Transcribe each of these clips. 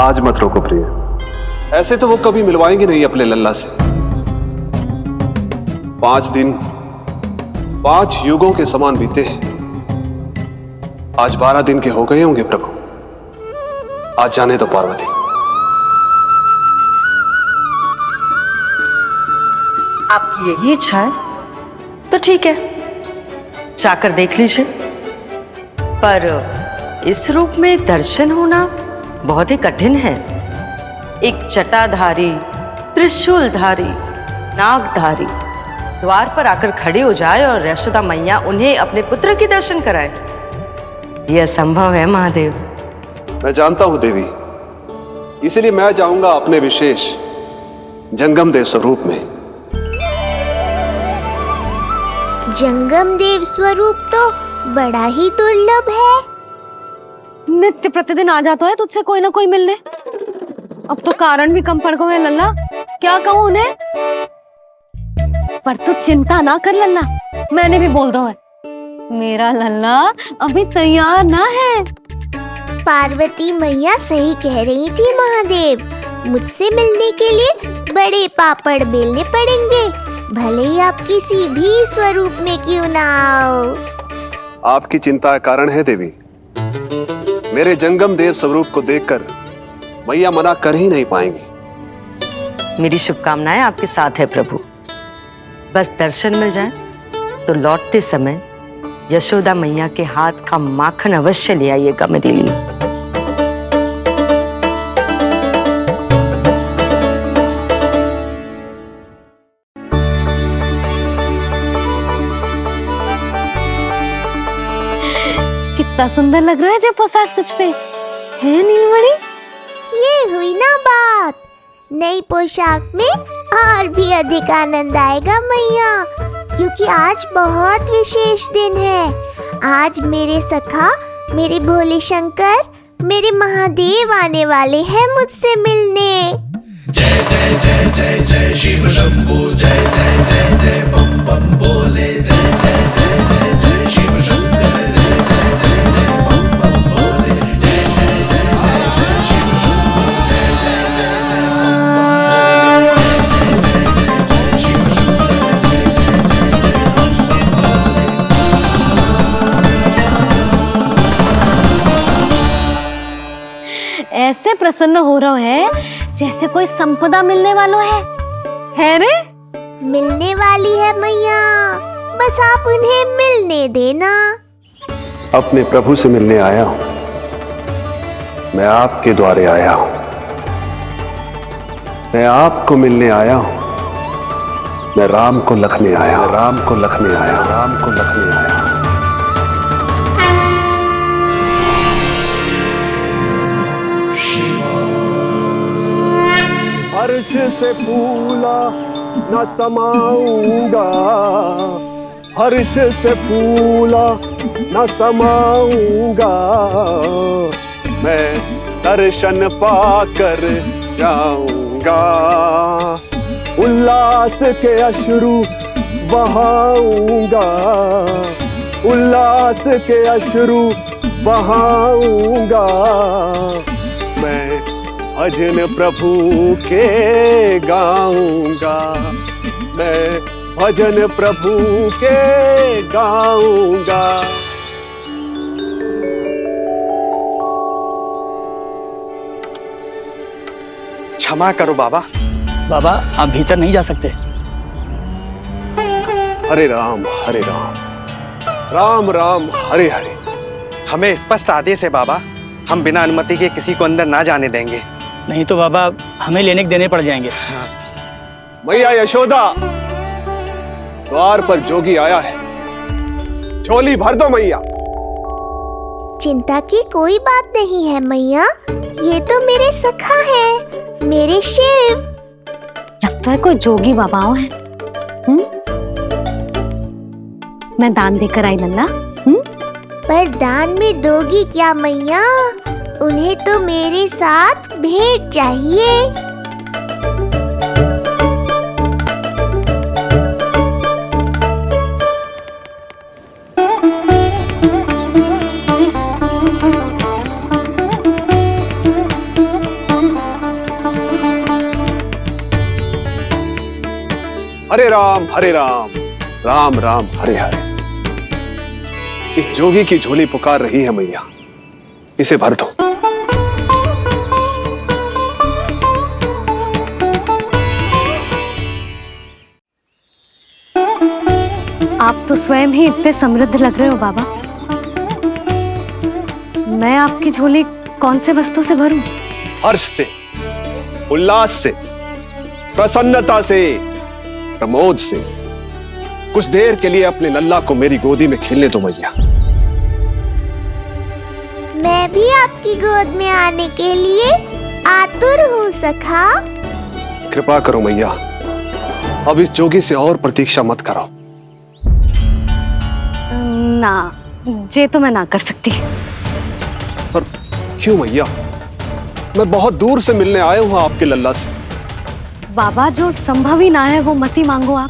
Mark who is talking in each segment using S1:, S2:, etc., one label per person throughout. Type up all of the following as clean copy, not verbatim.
S1: आज मत रोको प्रिय, ऐसे तो वो कभी मिलवाएंगे नहीं अपने लल्ला से। 5 दिन 5 युगों के समान बीते हैं, आज 12 दिन के हो गए होंगे प्रभु। आज जाने तो पार्वती।
S2: आपकी यही इच्छा है तो ठीक है, जाकर देख लीजिए। पर इस रूप में दर्शन होना बहुत ही कठिन है। एक जटाधारी, त्रिशूलधारी, नागधारी द्वार पर आकर खड़े हो जाए और यशोदा मैया उन्हें अपने पुत्र के दर्शन कराए, यह असंभव है महादेव।
S1: मैं जानता हूं देवी, इसलिए मैं जाऊंगा अपने विशेष जंगम देव स्वरूप में।
S3: जंगम देव स्वरूप तो बड़ा ही दुर्लभ है।
S4: नित्य प्रतिदिन आ जाता है तुझसे कोई ना कोई मिलने, अब तो कारण भी कम पड़ गए हैं लल्ला, क्या कहूँ उन्हें। पर तू चिंता ना कर लल्ला, मैंने भी बोल दो है, मेरा लल्ला अभी तैयार ना है।
S3: पार्वती मैया सही कह रही थी महादेव, मुझसे मिलने के लिए बड़े पापड़ बेलने पड़ेंगे, भले ही आप किसी भी स्वरूप में क्यों ना आओ।
S1: आपकी चिंता का कारण है देवी, मेरे जंगम देव स्वरूप को देखकर मैया मना कर ही नहीं पाएंगी।
S2: मेरी शुभकामनाएं आपके साथ है प्रभु। बस दर्शन मिल जाए तो लौटते समय यशोदा मैया के हाथ का माखन अवश्य ले आइएगा मेरे लिए।
S4: कितना सुंदर लग रहा है जब पोशाक तुझ पे है नीलमणि।
S3: ये हुई ना बात, नई पोशाक में और भी अधिक आनंद आएगा मैया, क्योंकि आज बहुत विशेष दिन है। आज मेरे सखा, मेरे भोले शंकर, मेरे महादेव आने वाले हैं मुझसे मिलने।
S5: जय जय जय जय जय शिव शंभू, जय जय जय जय बम बम बोले, जय जय जय जय जय शिव शंकर, जय जय जय जय बम बम बोले, जय जय जय जय जय शिव शंभू, जय जय जय जय बम बम।
S4: ऐसे प्रसन्न हो रहा है जैसे कोई संपदा मिलने वाला है रे।
S3: मिलने वाली है मैया, बस आप उन्हें मिलने देना।
S1: अपने प्रभु से मिलने आया हूं, मैं आपके द्वारे आया हूं, मैं आपको मिलने आया हूं, मैं राम को लखने आया, राम को लखने आया, राम को लखने आया। हर्ष से फूला न समाऊंगा, हर्ष से फूला न समाऊंगा, मैं दर्शन पाकर जाऊंगा, उल्लास के अश्रु बहाऊंगा, उल्लास के अश्रु बहाऊंगा, मैं भजन प्रभु के गाऊंगा, मैं भजन प्रभु के गाऊंगा।
S6: क्षमा करो बाबा।
S7: बाबा आप भीतर नहीं जा सकते।
S1: हरे राम हरे राम, राम राम हरे हरे।
S6: हमें स्पष्ट आदेश है बाबा, हम बिना अनुमति के किसी को अंदर ना जाने देंगे।
S7: नहीं तो बाबा हमें लेने के देने पड़ जाएंगे।
S1: मैया यशोदा, द्वार पर जोगी आया है, झोली भर दो मैया।
S3: चिंता की कोई बात नहीं है मैया, ये तो मेरे सखा है, मेरे शिव।
S4: लगता है कोई जोगी बाबाओं है। मैं दान देकर आई लल्ला।
S3: पर दान में दोगी क्या मैया, उन्हें तो मेरे साथ भेंट चाहिए।
S1: हरे राम राम राम हरे हरे। इस जोगी की झोली पुकार रही है मैया, इसे भर दो।
S4: आप तो स्वयं ही इतने समृद्ध लग रहे हो बाबा। मैं आपकी झोली कौन से वस्तु से भरूं?
S1: हर्ष से, उल्लास से, प्रसन्नता से, प्रमोद से। कुछ देर के लिए अपने लल्ला को मेरी गोदी में खेलने दो मैया।
S3: मैं भी आपकी गोद में आने के लिए आतुर हूँ सखा।
S1: कृपा करो मैया, अब इस जोगी से और प्रतीक्षा मत करो।
S4: ना, जे तो मैं ना कर सकती।
S1: पर क्यों मैया? मैं बहुत दूर से मिलने आया हूँ आपके लल्ला से।
S4: बाबा, जो संभव ही ना है वो मत ही मांगो आप,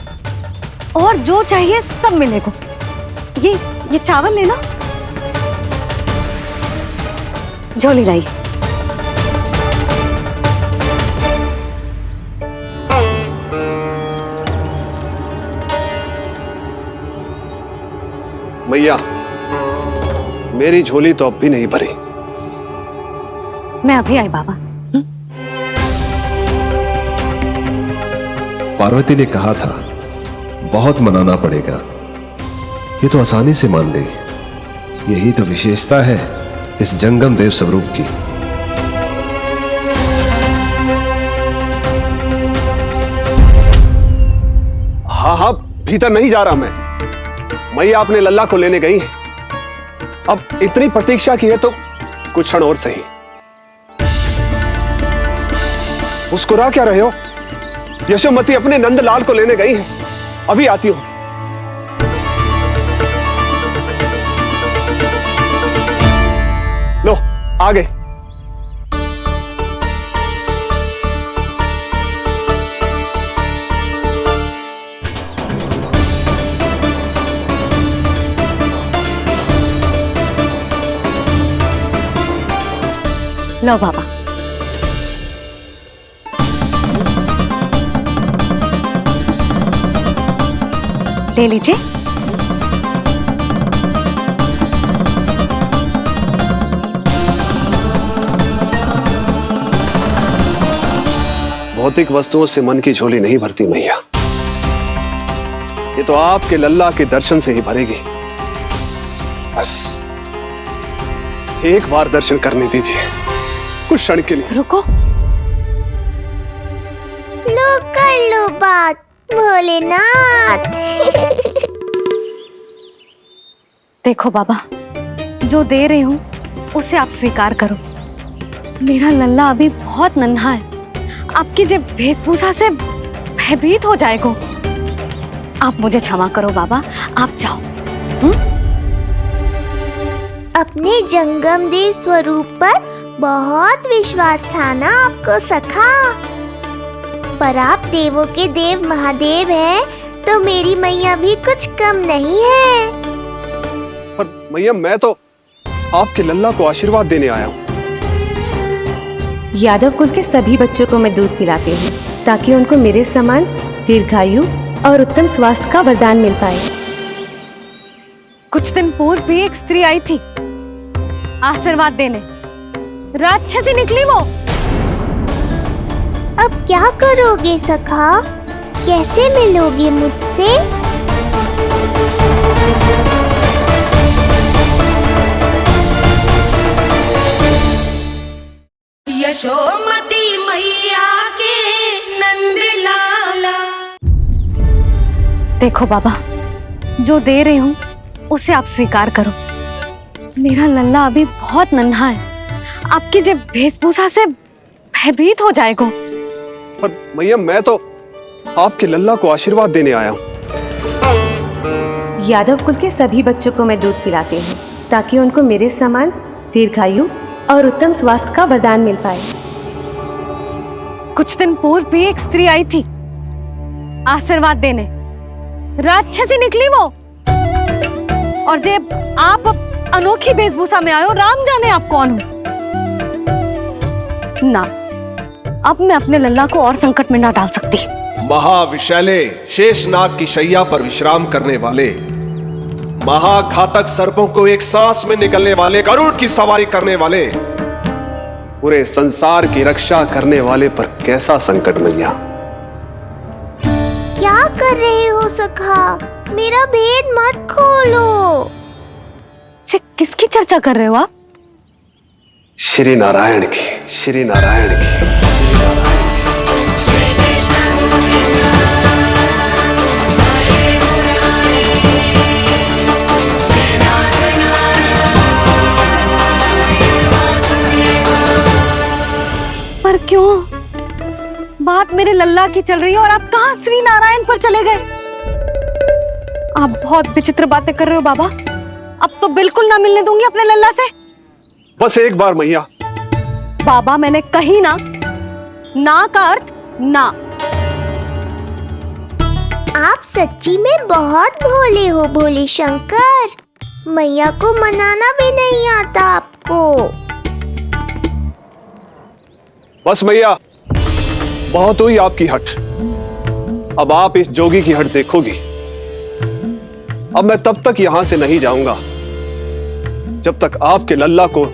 S4: और जो चाहिए सब मिलेगा। ये चावल लेना, झोली लाई।
S1: मैया, मेरी झोली तो अब भी नहीं भरी।
S4: मैं अभी आई बाबा।
S8: पार्वती ने कहा था बहुत मनाना पड़ेगा, ये तो आसानी से मान गई। यही तो विशेषता है इस जंगम देव स्वरूप की।
S1: हाँ हाँ, भीतर नहीं जा रहा मैं। मैया अपने लल्ला को लेने गई है। अब इतनी प्रतीक्षा की है तो कुछ क्षण और सही। मुस्कुरा क्या रहे हो? यशोमती अपने नंदलाल को लेने गई है, अभी आती हूं। लो, आ गए।
S4: लो बाबा। ले लीजिए।
S1: भौतिक वस्तुओं से मन की झोली नहीं भरती मैया, ये तो आपके लल्ला के दर्शन से ही भरेगी। बस एक बार दर्शन करने दीजिए, कुछ क्षण के लिए।
S4: रुको।
S3: लो कर लो बात भोलेनाथ।
S4: देखो बाबा, जो दे रही हूं उसे आप स्वीकार करो। मेरा लल्ला अभी बहुत नन्हा है, आपकी जब वेशभूषा से भयभीत हो जाएगा। आप मुझे क्षमा करो बाबा, आप जाओ।
S3: अपने जंगम देव स्वरूप पर बहुत विश्वास था ना आपको सखा। पर आप देवों के देव महादेव हैं, तो मेरी मैया भी कुछ कम नहीं है।
S1: पर मैया, मैं तो आपके लल्ला को आशीर्वाद देने आया हूँ।
S9: यादव कुल के सभी बच्चों को मैं दूध पिलाती हूँ, ताकि उनको मेरे समान दीर्घायु और उत्तम स्वास्थ्य का वरदान मिल पाए।
S4: कुछ दिन पूर्व भी एक स्त्री आई थी आशीर्वाद देने, राक्षसी निकली वो।
S3: अब क्या करोगे सखा? कैसे मिलोगे मुझसे?
S10: यशोमती मैया के नंद लाला।
S4: देखो बाबा, जो दे रही हूं उसे आप स्वीकार करो। मेरा लल्ला अभी बहुत नन्हा है, आपकी जब वेशभूषा से भयभीत हो जाएगा।
S1: पर मैया, मैं तो आपके लल्ला को आशीर्वाद देने आया हूँ।
S9: यादव कुल के सभी बच्चों को मैं दूध पिलाती हूँ, ताकि उनको मेरे समान दीर्घायु और उत्तम स्वास्थ्य का वरदान मिल पाए।
S4: कुछ दिन पूर्व भी एक स्त्री आई थी आशीर्वाद देने, राक्षसी निकली वो। और जब आप अनोखी वेशभूषा में आए हो, राम जाने आप कौन हो। ना, अब मैं अपने लल्ला को और संकट में ना डाल सकती।
S8: महाविशैले शेषनाग की शैया पर विश्राम करने वाले, महाघातक सर्पों को एक सांस में निगलने वाले, गरुड़ की सवारी करने वाले, पूरे संसार की रक्षा करने वाले पर कैसा संकट मैया।
S3: क्या कर रहे हो सखा? मेरा भेद मत खोलो।
S4: किसकी चर्चा कर रहे हो आप?
S8: श्री नारायण की, श्री नारायण की।
S4: पर क्यों? बात मेरे लल्ला की चल रही है और आप कहां श्री नारायण पर चले गए? आप बहुत विचित्र बातें कर रहे हो बाबा। अब तो बिल्कुल ना मिलने दूंगी अपने लल्ला से।
S1: बस एक बार मैया।
S4: बाबा मैंने कही ना, ना का अर्थ ना।
S3: आप सच्ची में बहुत भोले हो भोले शंकर। मैया को मनाना भी नहीं आता आपको।
S1: बस मैया, बहुत हुई आपकी हट। अब आप इस जोगी की हट देखोगी। अब मैं तब तक यहां से नहीं जाऊंगा जब तक आपके लल्ला को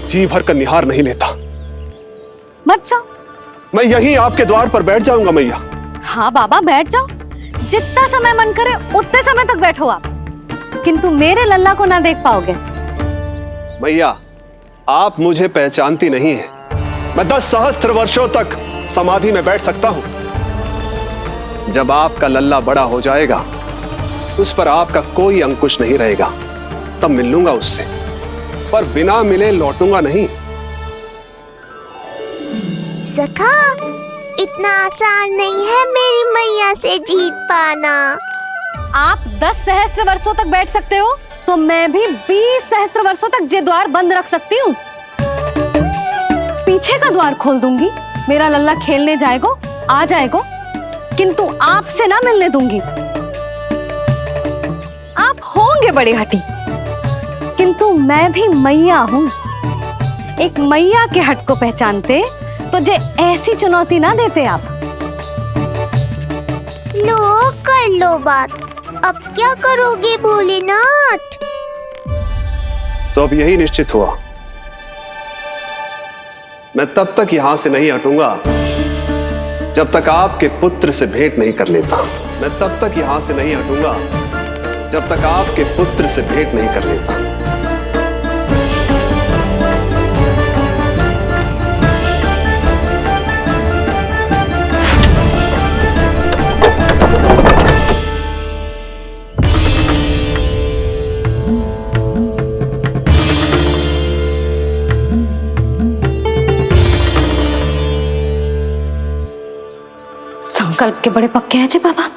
S1: जी भर कर निहार नहीं लेता।
S4: मत जाओ।
S1: मैं यहीं आपके द्वार पर बैठ जाऊंगा मैया।
S4: हाँ बाबा बैठ जाओ, जितना समय मन करे उतने समय तक बैठो आप, किंतु मेरे लल्ला को ना देख पाओगे।
S1: मैया, आप मुझे पहचानती नहीं है। मैं 10 सहस्त्र वर्षों तक समाधि में बैठ सकता हूं। जब आपका लल्ला बड़ा हो जाएगा, उस पर आपका कोई अंकुश नहीं रहेगा, तब मिल लूंगा उससे, पर बिना मिले लौटूंगा नहीं।
S3: सखा, इतना आसान नहीं है मेरी मैया से जीत पाना।
S4: आप 10 सहस्त्र वर्षों तक बैठ सकते हो, तो मैं भी 20 सहस्त्र वर्षों तक ये द्वार बंद रख सकती हूँ। पीछे का द्वार खोल दूंगी, मेरा लल्ला खेलने जाएगा, आ जाएगा, किंतु आपसे ना मिलने दूंगी। आप होंगे बड़ी हठी, किंतु मैं भी मैया हूँ। एक मैया के हट को पहचानते तो जे ऐसी चुनौती ना देते आप।
S3: लो कर लो बात। अब क्या करोगे भोलेनाथ?
S1: तो अब यही निश्चित हुआ, मैं तब तक यहां से नहीं हटूंगा जब तक आपके पुत्र से भेंट नहीं कर लेता। मैं तब तक यहां से नहीं हटूंगा जब तक आपके पुत्र से भेंट नहीं कर लेता।
S4: संकल्प के बड़े पक्के हैं जी बाबा।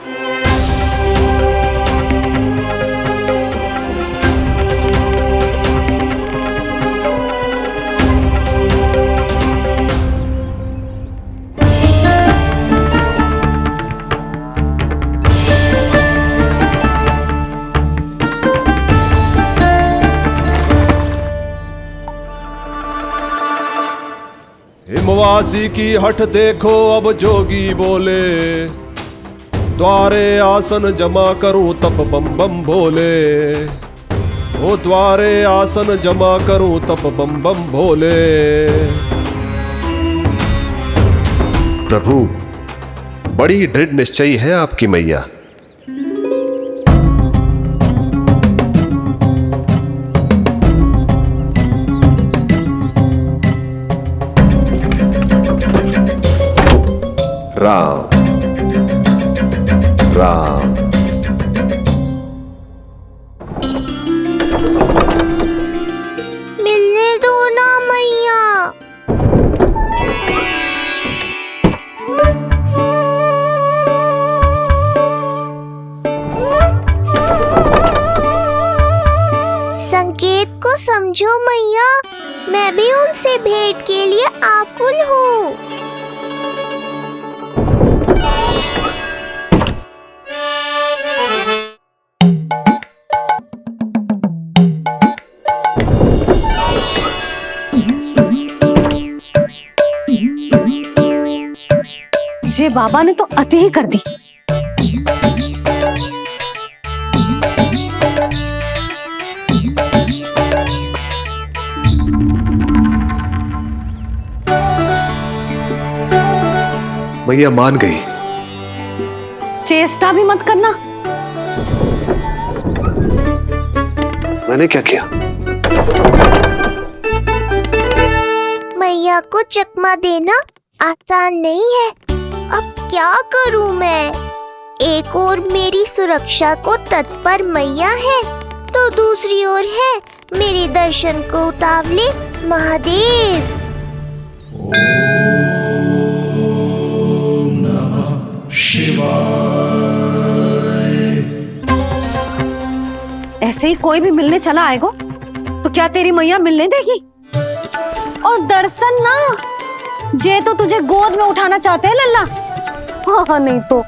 S8: हिमवासी की हठ देखो अब जोगी बोले, द्वारे आसन जमा करूं तप बम बम भोले। ओ द्वारे आसन जमा करूं तप बम बम भोले। प्रभु, बड़ी दृढ़ निश्चयी है आपकी मैया। राम राम।
S3: मिलने दो ना मैया। संकेत को समझो मैया, मैं भी उनसे भेंट के लिए आकुल हूँ।
S4: जे बाबा ने तो अति ही कर दी।
S8: मैया मान गई।
S4: चेष्टा भी मत करना।
S1: मैंने क्या किया?
S3: मैया को चकमा देना आसान नहीं है। अब क्या करूं मैं? एक ओर मेरी सुरक्षा को तत्पर मैया है, तो दूसरी ओर है मेरे दर्शन को उतावले महादेव।
S4: ऐसे ही कोई भी मिलने चला आएगा तो क्या तेरी मैया मिलने देगी? और दर्शन ना, जे तो तुझे गोद में उठाना चाहते हैं लल्ला। हाँ नहीं तो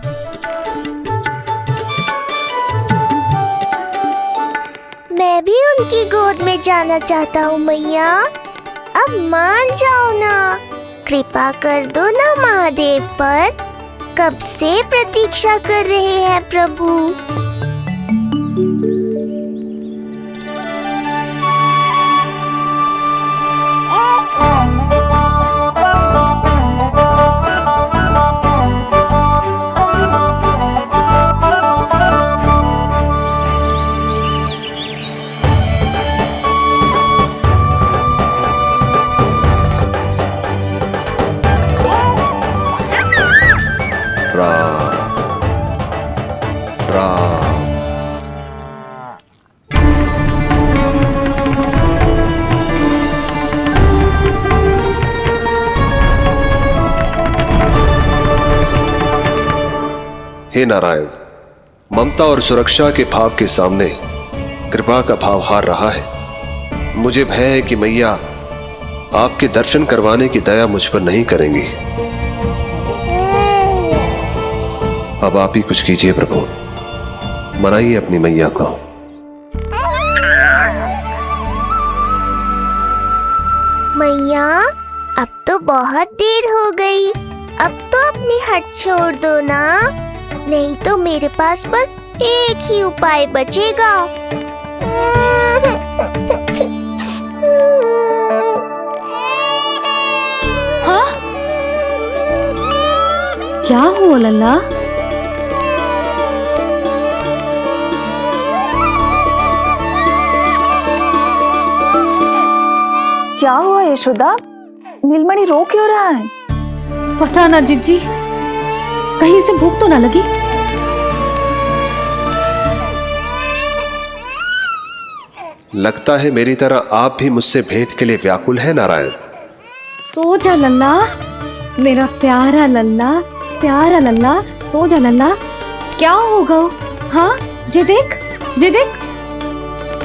S3: मैं भी उनकी गोद में जाना चाहता हूँ मैया। अब मान जाओ ना, कृपा कर दो ना महादेव पर। कब से प्रतीक्षा कर रहे हैं प्रभु।
S8: हे नारायण, ममता और सुरक्षा के भाव के सामने कृपा का भाव हार रहा है। मुझे भय है कि मैया आपके दर्शन करवाने की दया मुझ पर नहीं करेंगी। अब आप ही कुछ कीजिए प्रभु, मनाइए अपनी मैया को।
S3: मैया अब तो बहुत देर हो गई। अब तो अपनी हट छोड़ दो ना, नहीं तो मेरे पास बस एक ही उपाय बचेगा।
S4: हाँ? क्या हुआ लल्ला?
S9: क्या हुआ यशोदा? नीलमणि रो क्यों रहा है?
S4: पता ना जीजी, कहीं से भूख तो ना लगी?
S8: लगता है मेरी तरह आप भी मुझसे भेंट के लिए व्याकुल है नारायण।
S4: सो जा लल्ला, मेरा प्यारा लल्ला, प्यारा लल्ला, सो जा लल्ला। क्या होगा? हाँ जे देख, जे देख,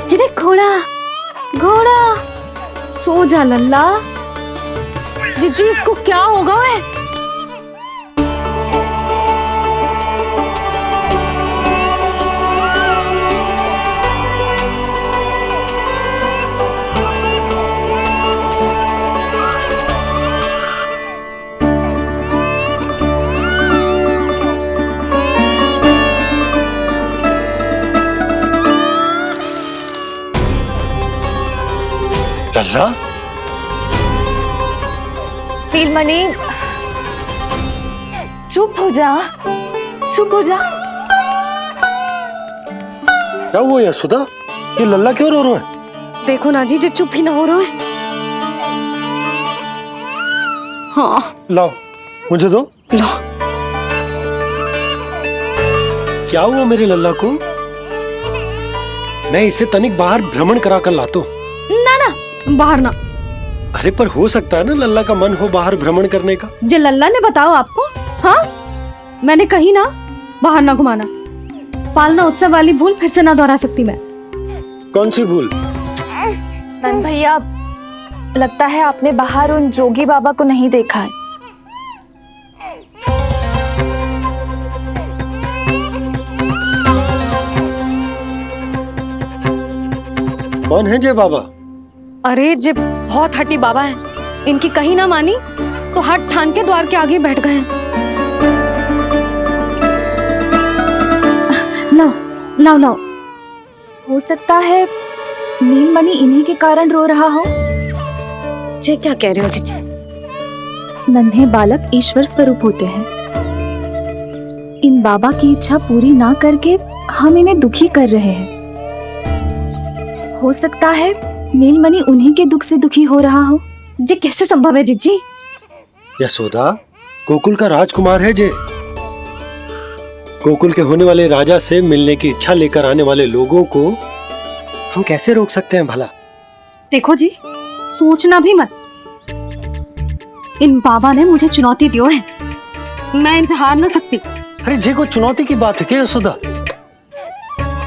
S4: जे देख, घोड़ा, घोड़ा। सो जा लल्ला। जीजी इसको क्या होगा? है
S7: लल्ला?
S9: नीलमणि चुप हो जा, चुप हो जा।
S6: क्या हुआ यशोदा? ये लल्ला क्यों रो रहा है?
S4: देखो ना जी, जे चुप ही ना हो रहा है। हाँ
S6: लाओ, मुझे दो।
S4: लो।
S6: क्या हुआ मेरे लल्ला को? मैं इसे तनिक बाहर भ्रमण करा कर लाता हूँ।
S4: ना ना, बाहर ना।
S6: अरे पर हो सकता है ना लल्ला का मन हो बाहर भ्रमण करने का।
S4: जे लल्ला ने बताओ आपको? हाँ, मैंने कही ना बाहर ना घुमाना। पालना उत्सव वाली भूल फिर से ना दोहरा सकती मैं।
S6: कौन सी भूल?
S9: नंद भैया, लगता है आपने बाहर उन जोगी बाबा को नहीं देखा है।
S6: कौन है जय बाबा?
S4: अरे जे बहुत हट्टी बाबा है, इनकी कहीं ना मानी तो हाथ ठान के द्वार के आगे बैठ गए हैं। लाओ लाओ लाओ।
S9: हो सकता है नीलमणि इन्हीं के कारण रो रहा हो।
S4: जी क्या कह रहे हो जीजी?
S9: नन्हे बालक ईश्वर स्वरूप होते हैं। इन बाबा की इच्छा पूरी ना करके हम इन्हें दुखी कर रहे हैं। हो सकता है नीलमणि उन्हीं के दुख से दुखी हो रहा हो।
S4: जी कैसे संभव है जीजी?
S7: यशोदा गोकुल का राजकुमार है जे। गोकुल के होने वाले राजा से मिलने की इच्छा लेकर आने वाले लोगों को हम कैसे रोक सकते हैं भला?
S4: देखो जी, सोचना भी मत। इन बाबा ने मुझे चुनौती दियो है, मैं इनसे हार ना सकती।
S7: अरे जे को चुनौती की बात है क्या यशोदा?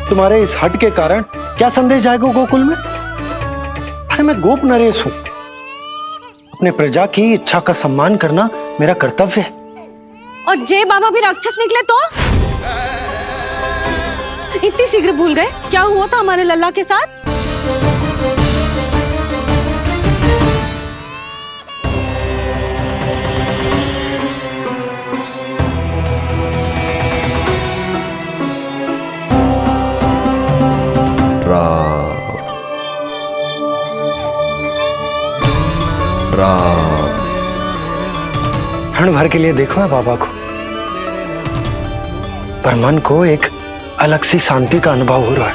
S7: तुम्हारे इस हट के कारण क्या संदेश जाएगा गोकुल में? अरे मैं गोप नरेश हूं। अपने प्रजा की इच्छा का सम्मान करना मेरा कर्तव्य है।
S4: और जे बाबा भी राक्षस निकले तो? इतनी शीघ्र भूल गए क्या हुआ था हमारे लल्ला के साथ?
S7: क्षण भर के लिए देखो है बाबा को, पर मन को एक अलग सी शांति का अनुभव हो रहा है।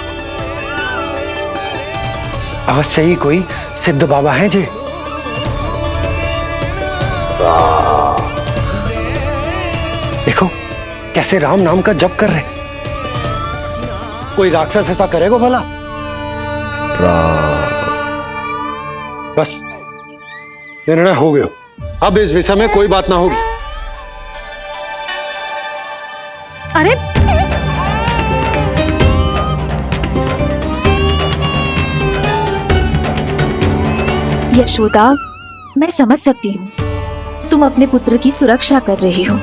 S7: अवश्य ही कोई सिद्ध बाबा है जी। देखो कैसे राम नाम का जप कर रहे। कोई राक्षस ऐसा करेगा भला? बस निर्णय हो गया, अब इस विषय में कोई बात ना होगी।
S4: अरे
S9: यशोदा, मैं समझ सकती हूँ तुम अपने पुत्र की सुरक्षा कर रही हो,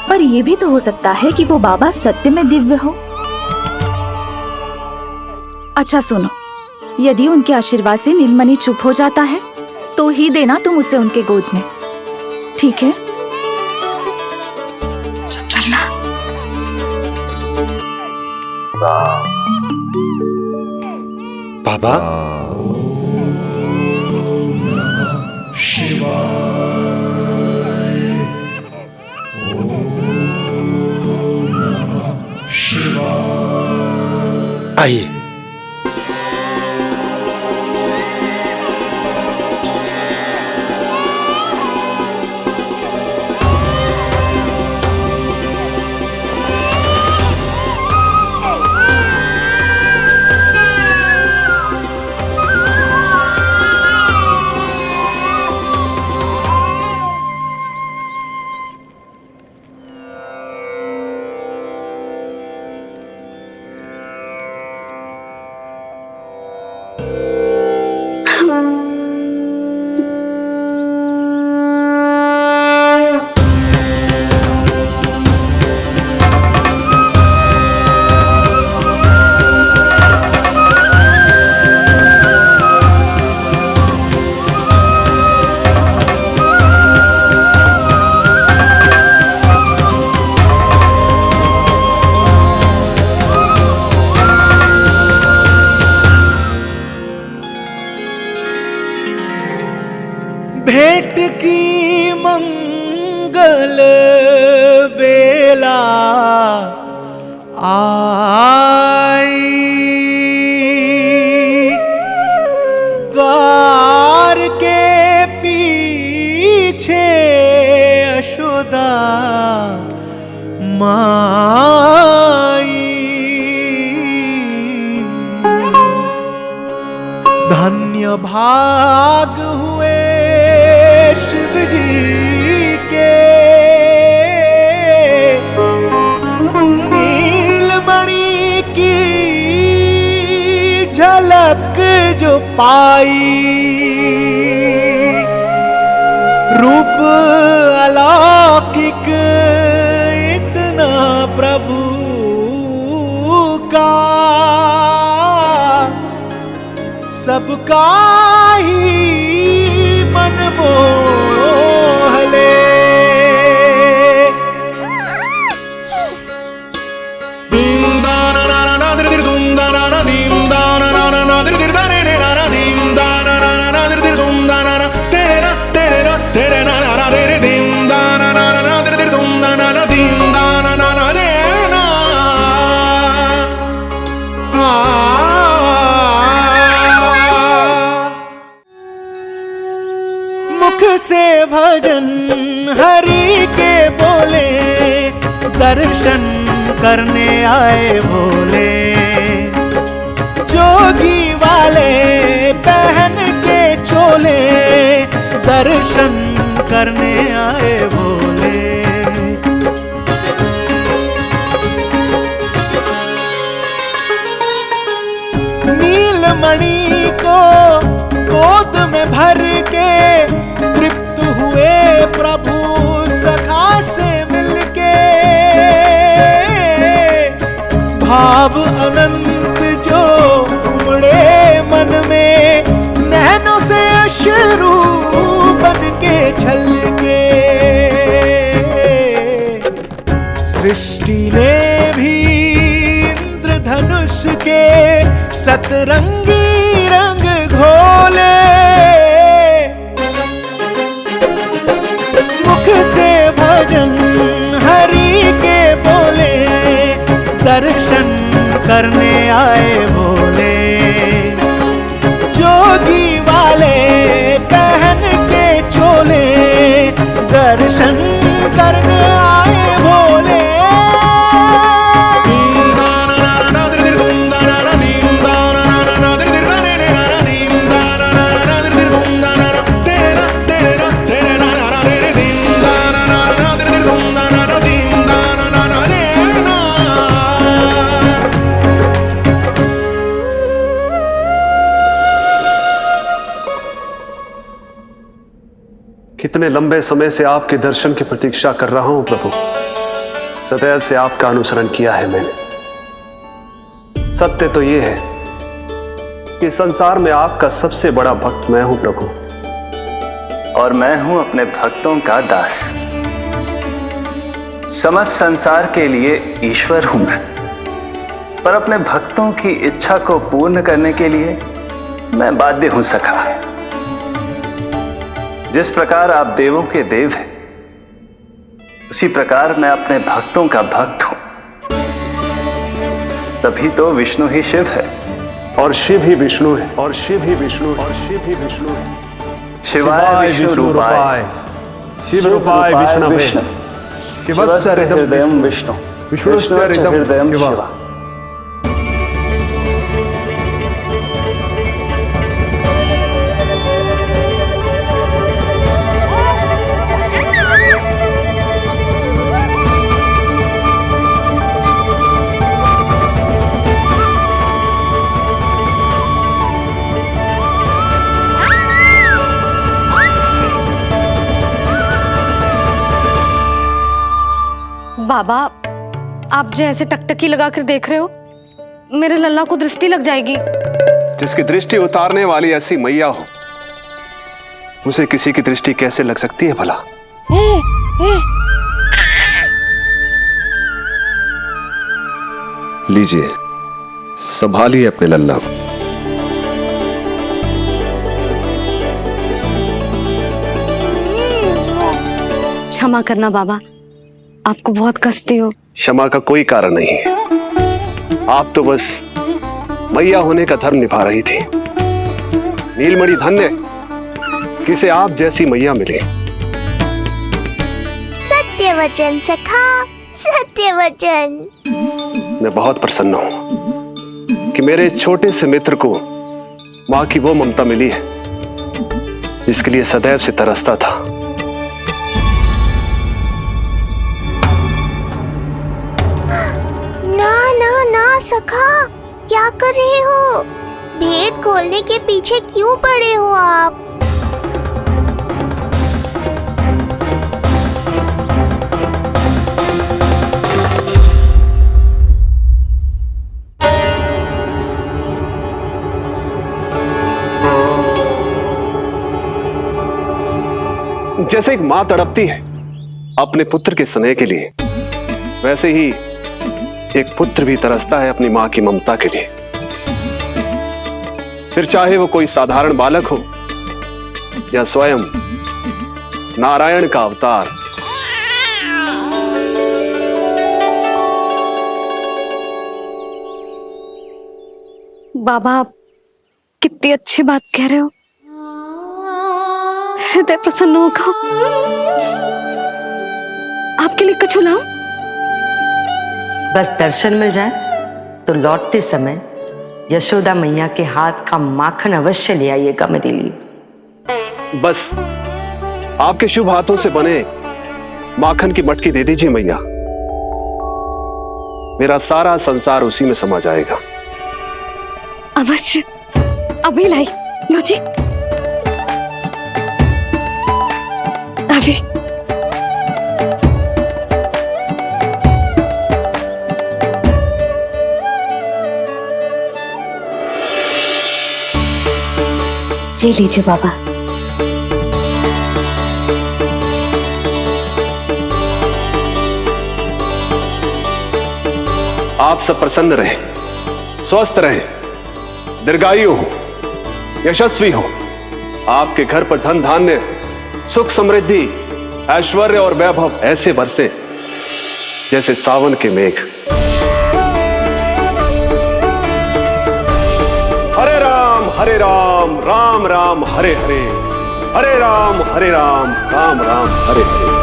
S9: पर यह भी तो हो सकता है कि वो बाबा सत्य में दिव्य हो। अच्छा सुनो, यदि उनके आशीर्वाद से नीलमणि चुप हो जाता है तो ही देना तुम उसे उनके गोद में, ठीक है?
S4: चुप लल्ला।
S7: बाबा आइए।
S11: भेंट की मंगल बेला आई, द्वार के पीछे यशोदा माई। धन्य भाग हुए शिव जी के, नीलमणि की झलक जो पाई। रूप अलौकिक इतना प्रभु का, सबका ही मन मोह ले। वृंदावन से भजन हरि के बोले, दर्शन करने आए भोले। जोगी वाले पहन के चोले, दर्शन करने आए भोले। नीलमणि को गोद में भर के तृप्त हुए प्रभु सखा से मिलके। भाव अनंत जो उमड़े मन में, नैनों से अश्रु बन के छलके। सृष्टि ने भी इंद्रधनुष के सतरंगी रंग घोले। मुख से भजन हरि के बोले, दर्शन करने आए भोले। जोगी वाले पहन के चोले, दर्शन करने आए भोले।
S1: कितने लंबे समय से आपके दर्शन की प्रतीक्षा कर रहा हूं प्रभु। सदैव से आपका अनुसरण किया है मैंने। सत्य तो यह है कि संसार में आपका सबसे बड़ा भक्त मैं हूं प्रभु,
S12: और मैं हूं अपने भक्तों का दास। समस्त संसार के लिए ईश्वर हूं मैं, पर अपने भक्तों की इच्छा को पूर्ण करने के लिए मैं बाध्य हूं सखा। जिस प्रकार आप देवों के देव हैं, उसी प्रकार मैं अपने भक्तों का भक्त हूं। तभी तो विष्णु ही शिव है,
S1: और शिव ही विष्णु है, और शिव ही विष्णु है, और शिव ही विष्णु है।
S12: शिवाय विष्णु रूपाय,
S1: शिव रूपाय विष्णवे,
S12: शिवस्य हृदयं विष्णु, विष्णुस्य हृदयं शिव।
S4: बाबा, आप जो ऐसे टकटकी लगाकर देख रहे हो, मेरे लल्ला को दृष्टि लग जाएगी।
S1: जिसकी दृष्टि उतारने वाली ऐसी मैया हो, उसे किसी की दृष्टि कैसे लग सकती है भला? लीजिए, संभालिए अपने लल्ला को।
S4: क्षमा करना बाबा, आपको बहुत कष्ट हो।
S1: क्षमा का कोई कारण नहीं है। आप तो बस मैया होने का धर्म निभा रही थी। नीलमणि धन्य किसे आप जैसी मैया मिले।
S3: सत्य वचन सखा, सत्य वचन।
S1: मैं बहुत प्रसन्न हूं कि मेरे छोटे से मित्र को मां की वो ममता मिली है जिसके लिए सदैव से तरसता था।
S3: ना ना ना सखा, क्या कर रहे हो? भेद खोलने के पीछे क्यों पड़े हो आप?
S1: जैसे एक मां तड़पती है अपने पुत्र के स्नेह के लिए, वैसे ही एक पुत्र भी तरसता है अपनी मां की ममता के लिए। फिर चाहे वो कोई साधारण बालक हो या स्वयं नारायण का अवतार।
S4: बाबा, आप कितनी अच्छी बात कह रहे हो। हृदय प्रसन्न होगा। आपके लिए कछु लाऊं?
S2: बस दर्शन मिल जाए तो लौटते समय यशोदा मैया के हाथ का माखन अवश्य ले आइएगा मेरे लिए।
S1: बस आपके शुभ हाथों से बने माखन की मटकी दे दीजिए मैया, मेरा सारा संसार उसी में समा जाएगा।
S4: अवश्य, अभी लाई। लो जी, अभी।
S9: जी लीजिए बाबा।
S1: आप सब प्रसन्न रहें, स्वस्थ रहें, दीर्घायु हो, यशस्वी हो। आपके घर पर धन धान्य, सुख समृद्धि, ऐश्वर्य और वैभव ऐसे बरसे जैसे सावन के मेघ। हरे राम राम राम हरे हरे, हरे राम राम राम हरे हरे।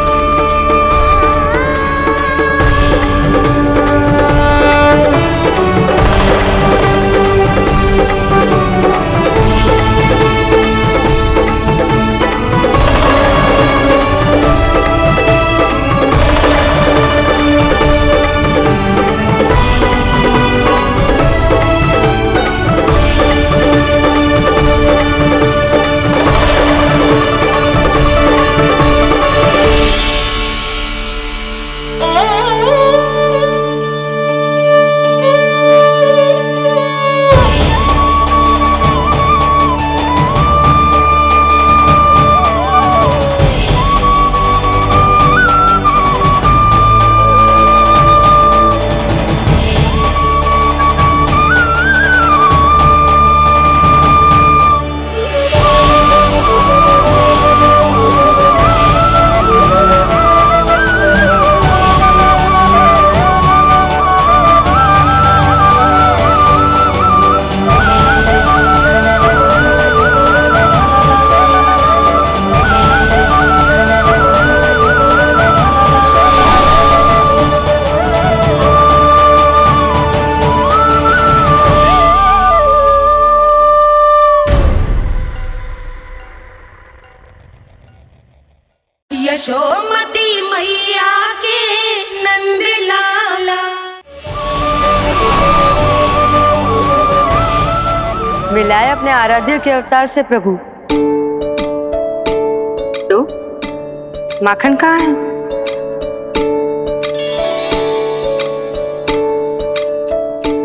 S10: यशोमती मैया के नंद लाला।
S2: मिलाए अपने आराध्य के अवतार से प्रभु। तो माखन कहाँ है?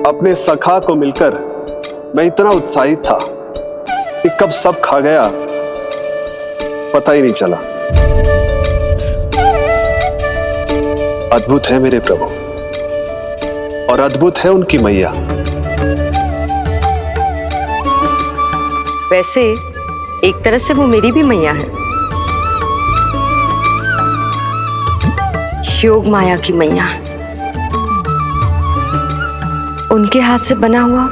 S1: अपने सखा को मिलकर मैं इतना उत्साहित था कि कब सब खा गया पता ही नहीं चला। अद्भुत है मेरे प्रभु और अद्भुत है उनकी मैया।
S2: वैसे एक तरह से वो मेरी भी मैया है, योग माया की मैया। उनके हाथ से बना हुआ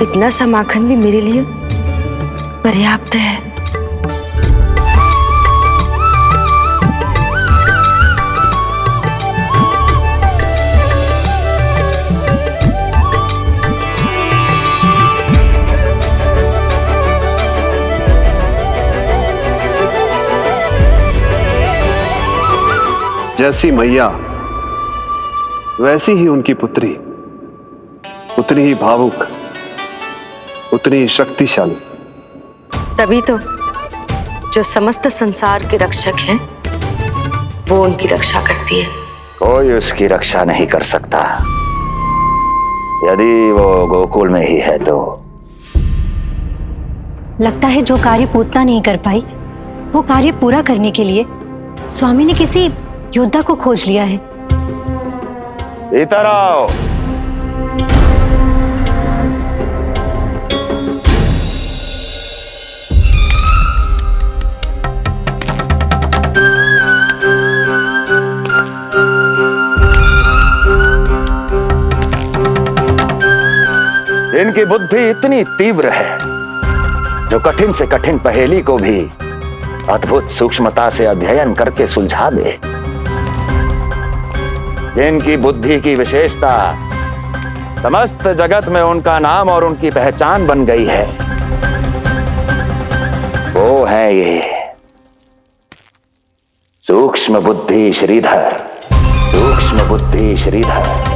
S2: इतना सा माखन भी मेरे लिए पर्याप्त है।
S1: जैसी मैया वैसी ही उनकी पुत्री, उतनी ही भावुक, उतनी ही शक्तिशाली।
S2: तभी तो जो समस्त संसार के रक्षक हैं वो उनकी रक्षा करती है।
S12: कोई उसकी रक्षा नहीं कर सकता यदि वो गोकुल में ही है तो।
S4: लगता है जो कार्य पूतना नहीं कर पाई वो कार्य पूरा करने के लिए स्वामी ने किसी योद्धा को खोज लिया है।
S12: इधर आओ। इनकी बुद्धि इतनी तीव्र है जो कठिन से कठिन पहेली को भी
S13: अद्भुत सूक्ष्मता से अध्ययन करके सुलझा दे। जिनकी बुद्धि की विशेषता समस्त जगत में उनका नाम और उनकी पहचान बन गई है, वो है ये सूक्ष्म बुद्धि श्रीधर। सूक्ष्म बुद्धि श्रीधर।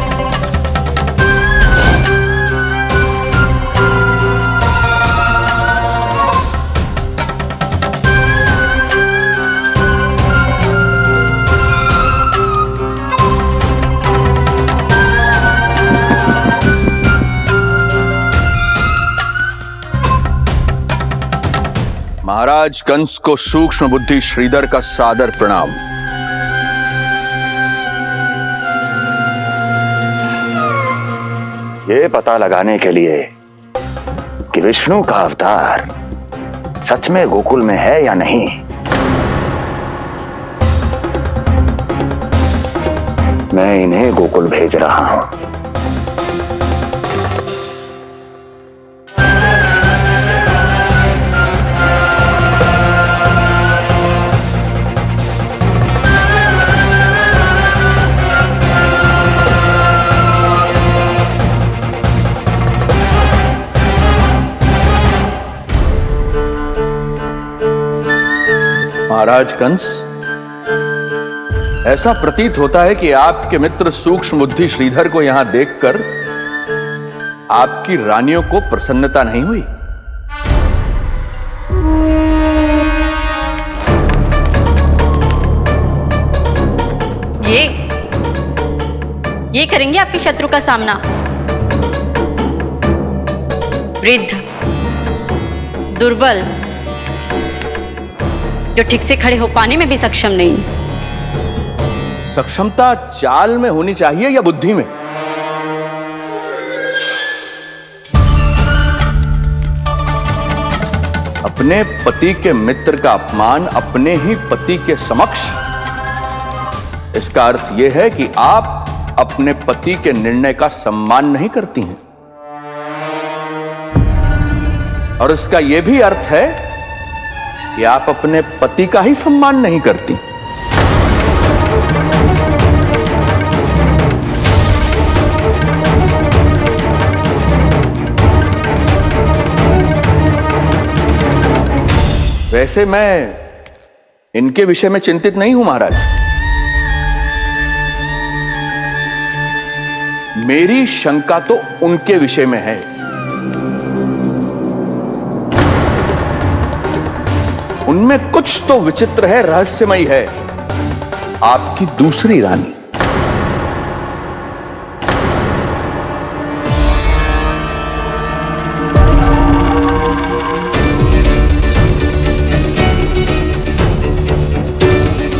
S14: महाराज कंस को सूक्ष्म बुद्धि श्रीधर का सादर प्रणाम।
S13: ये पता लगाने के लिए कि विष्णु का अवतार सच में गोकुल में है या नहीं, मैं इन्हें गोकुल भेज रहा हूं।
S14: महाराज कंस, ऐसा प्रतीत होता है कि आपके मित्र सूक्ष्म बुद्धि श्रीधर को यहां देखकर आपकी रानियों को प्रसन्नता नहीं हुई।
S15: ये करेंगे आपके शत्रु का सामना। वृद्ध, दुर्बल, जो ठीक से खड़े हो पाने में भी सक्षम नहीं।
S14: सक्षमता चाल में होनी चाहिए या बुद्धि में? अपने पति के मित्र का अपमान अपने ही पति के समक्ष, इसका अर्थ यह है कि आप अपने पति के निर्णय का सम्मान नहीं करती हैं। और इसका यह भी अर्थ है कि आप अपने पति का ही सम्मान नहीं करती। वैसे मैं इनके विषय में चिंतित नहीं हूं महाराज। मेरी शंका तो उनके विषय में है। उनमें कुछ तो विचित्र है, रहस्यमयी है। आपकी दूसरी रानी।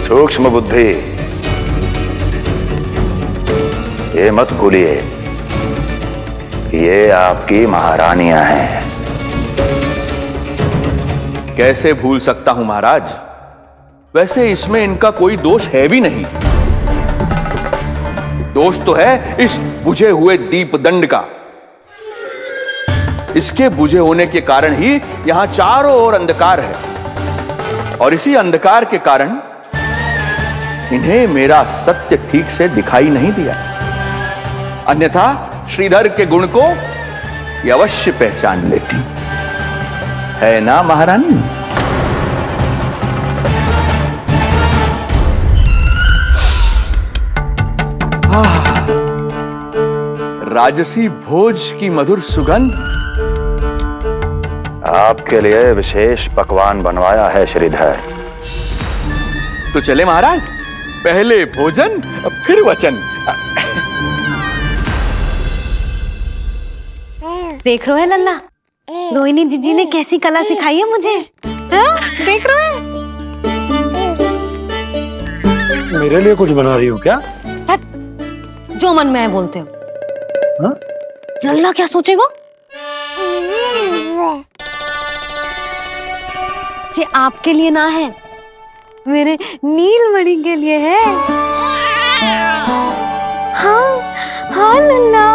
S13: सूक्ष्म बुद्धि, ये मत भूलिए कि ये आपकी महारानियां हैं।
S14: कैसे भूल सकता हूं महाराज? वैसे इसमें इनका कोई दोष है भी नहीं। दोष तो है इस बुझे हुए दीपदंड का। इसके बुझे होने के कारण ही यहां चारों ओर अंधकार है, और इसी अंधकार के कारण इन्हें मेरा सत्य ठीक से दिखाई नहीं दिया। अन्यथा श्रीधर के गुण को ये अवश्य पहचान लेती, है ना महारानी? राजसी भोज की मधुर सुगंध।
S13: आपके लिए विशेष पकवान बनवाया है श्रीधर।
S14: तो चले महाराज, पहले भोजन फिर वचन।
S4: देख रहे हो लल्ला, रोहिणी जीजी ने कैसी कला सिखाई है मुझे। हाँ? देख रहे हो?
S7: मेरे लिए कुछ बना रही हो क्या?
S4: जो मन में है बोलते हो।
S7: हाँ?
S4: लल्ला क्या सोचेगा? ये आपके लिए ना है, मेरे नीलमणि के लिए है। हाँ हाँ लल्ला।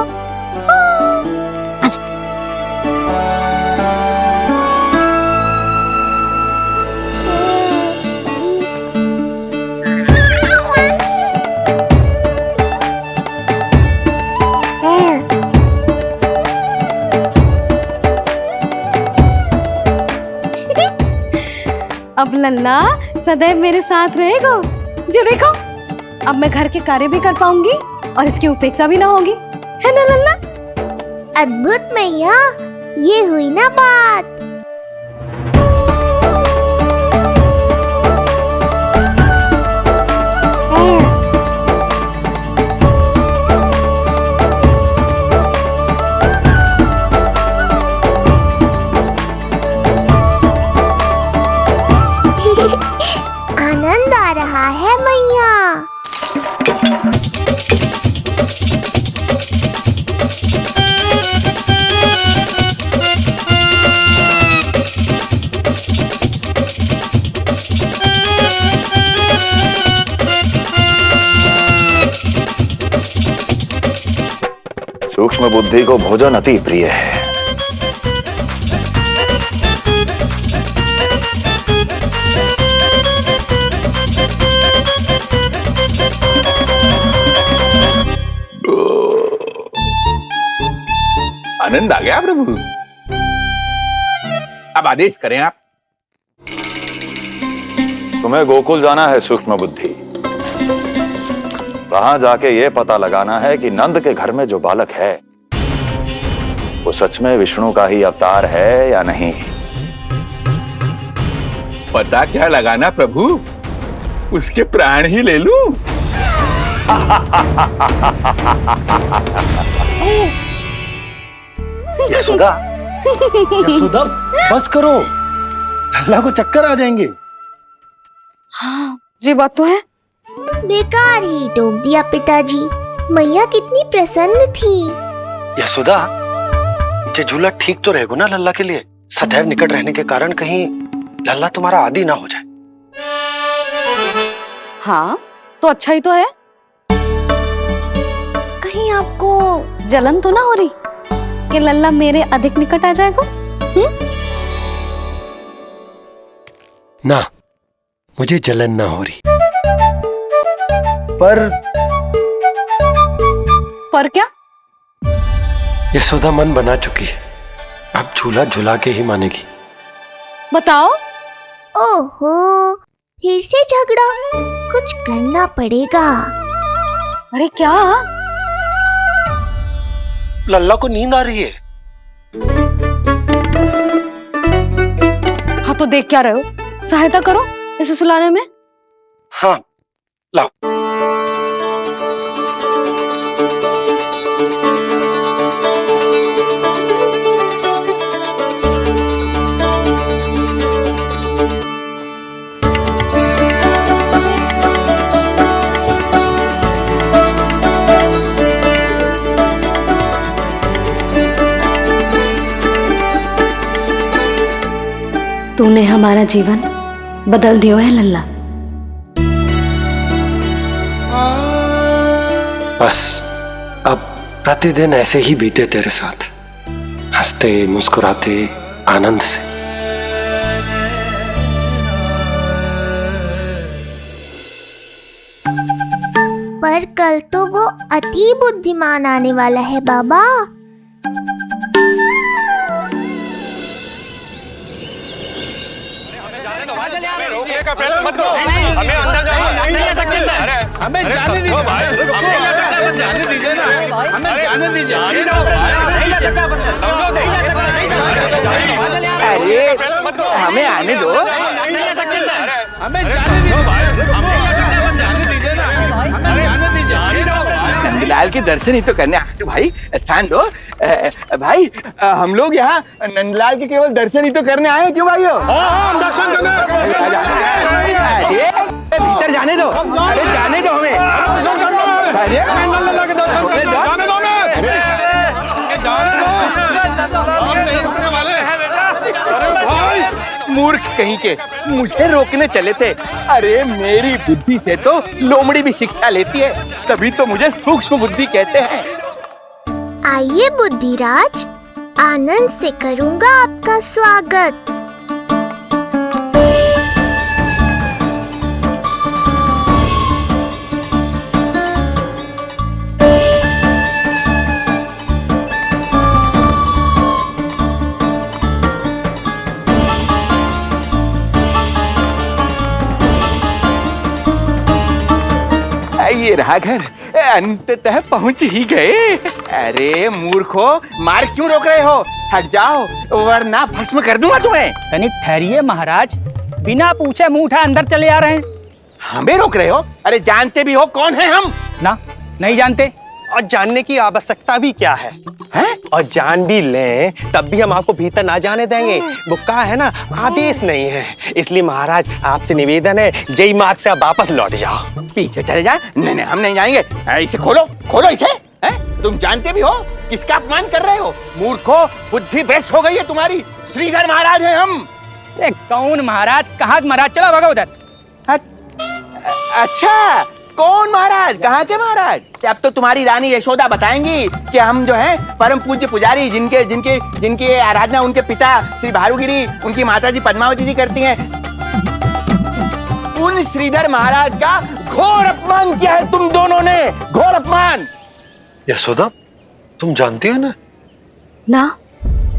S4: अब लल्ला सदैव मेरे साथ रहेगा। जो देखो, अब मैं घर के कार्य भी कर पाऊंगी और इसकी उपेक्षा भी ना होगी, है ना लल्ला?
S3: अद्भुत मैया, ये हुई ना बात। आनंद आ रहा है मैया।
S13: सूक्ष्म बुद्धि को भोजन अति प्रिय है।
S14: आनंद आ गया प्रभु। अब आदेश करें आप।
S13: तुम्हें गोकुल जाना है सूक्ष्म बुद्धि। वहां जाके ये पता लगाना है कि नंद के घर में जो बालक है वो सच में विष्णु का ही अवतार है या नहीं।
S14: पता क्या लगाना प्रभु, उसके प्राण ही ले लूं।
S7: यशोदा, यशोदा बस करो, लल्ला को चक्कर आ जाएंगे।
S4: हाँ, ये बात तो है।
S3: बेकार ही टोक दिया पिताजी। मैया कितनी प्रसन्न थी।
S7: यशोदा, ये झूला ठीक तो रहेगा ना लल्ला के लिए? सदैव निकट रहने के कारण कहीं लल्ला तुम्हारा आदी ना हो जाए।
S4: हाँ, तो अच्छा ही तो है। कहीं आपको जलन तो ना हो रही कि लल्ला मेरे अधिक निकट आ जाएगा?
S7: ना, मुझे जलन ना हो रही।
S4: पर क्या?
S7: यशोदा मन बना चुकी है, अब झूला झूला के ही मानेगी।
S4: बताओ।
S3: ओहो, फिर से झगड़ा। कुछ करना पड़ेगा।
S4: अरे क्या?
S7: लल्ला को नींद आ रही है।
S4: हाँ तो देख क्या रहे हो, सहायता करो इसे सुलाने में।
S7: हाँ, लाओ।
S4: तूने हमारा जीवन बदल दिया है लल्ला।
S7: बस अब प्रतिदिन ऐसे ही बीते तेरे साथ, हंसते मुस्कुराते आनंद से।
S3: पर कल तो वो अति बुद्धिमान आने वाला है बाबा।
S6: हमें अंदर जाने नहीं ले सकते। अरे हमें जाने दीजिए भाई, हमें जाने दीजिए ना, हमें जाने दीजिए। नहीं ले सकता बंदा, नहीं ले सकता, नहीं ले सकता।
S14: अरे हमें आने दो।
S6: नहीं ले सकते। हमें जाने दीजिए भाई, हमें जाने दीजिए ना, हमें जाने दीजिए।
S14: नंदलाल के दर्शन ही तो करने आए थे भाई, स्थान दो। भाई हम लोग यहाँ नंदलाल के केवल दर्शन ही तो करने आए हैं, क्यों भाइयों?
S6: हम दर्शन करने।
S14: भीतर जाने दो। अरे जाने दो हमें।
S6: दर्शन करना है। नंदलाल के दर्शन करना है। जाने दो हमें। जाने दो। अरे भाई
S14: मूर्ख कहीं के, मुझे रोकने चले थे। अरे मेरी बुद्धि से तो लोमड़ी भी शिक्षा लेती है, तभी तो मुझे सूक्ष्म बुद्धि कहते हैं।
S3: आइए बुद्धिराज, आनंद से करूंगा आपका स्वागत।
S14: ये रहा घर, अंततः पहुंच ही गए। अरे मूर्खो, मार्ग क्यों रोक रहे हो? हट जाओ वरना भस्म कर दूंगा तुम्हें।
S6: तनिक ठहरिए महाराज, बिना पूछे मुंह उठा अंदर चले आ रहे हैं।
S14: हमें रोक रहे हो? अरे जानते भी हो कौन है हम?
S6: ना, नहीं जानते।
S16: और जानने की आवश्यकता भी क्या है? और जान भी लें तब भी हम आपको भीतर ना जाने देंगे। वो कहा है ना, आदेश नहीं है। इसलिए महाराज आपसे निवेदन है, जय मार्ग से आप वापस लौट जाओ।
S14: पीछे चले जा। नहीं नहीं, हम नहीं जाएंगे। इसे खोलो, खोलो इसे। तुम जानते भी हो किसका अपमान कर रहे हो? मूर्खो, बुद्धि भ्रष्ट हो गई है तुम्हारी। श्रीधर महाराज हैं हम।
S6: कौन महाराज? कहाँ महाराज? चलो भगा उधर।
S14: अच्छा, कौन महाराज? कहाँ के महाराज? अब तो तुम्हारी रानी यशोदा बताएंगी कि हम जो हैं परम पूज्य पुजारी, जिनकी आराधना उनके पिता श्री भारुगिरी, उनकी माताजी पद्मावती जी करती हैं। उन श्रीधर महाराज का घोर अपमान किया है तुम दोनों ने, घोर अपमान।
S7: यशोदा, तुम जानती हो ना?
S4: ना,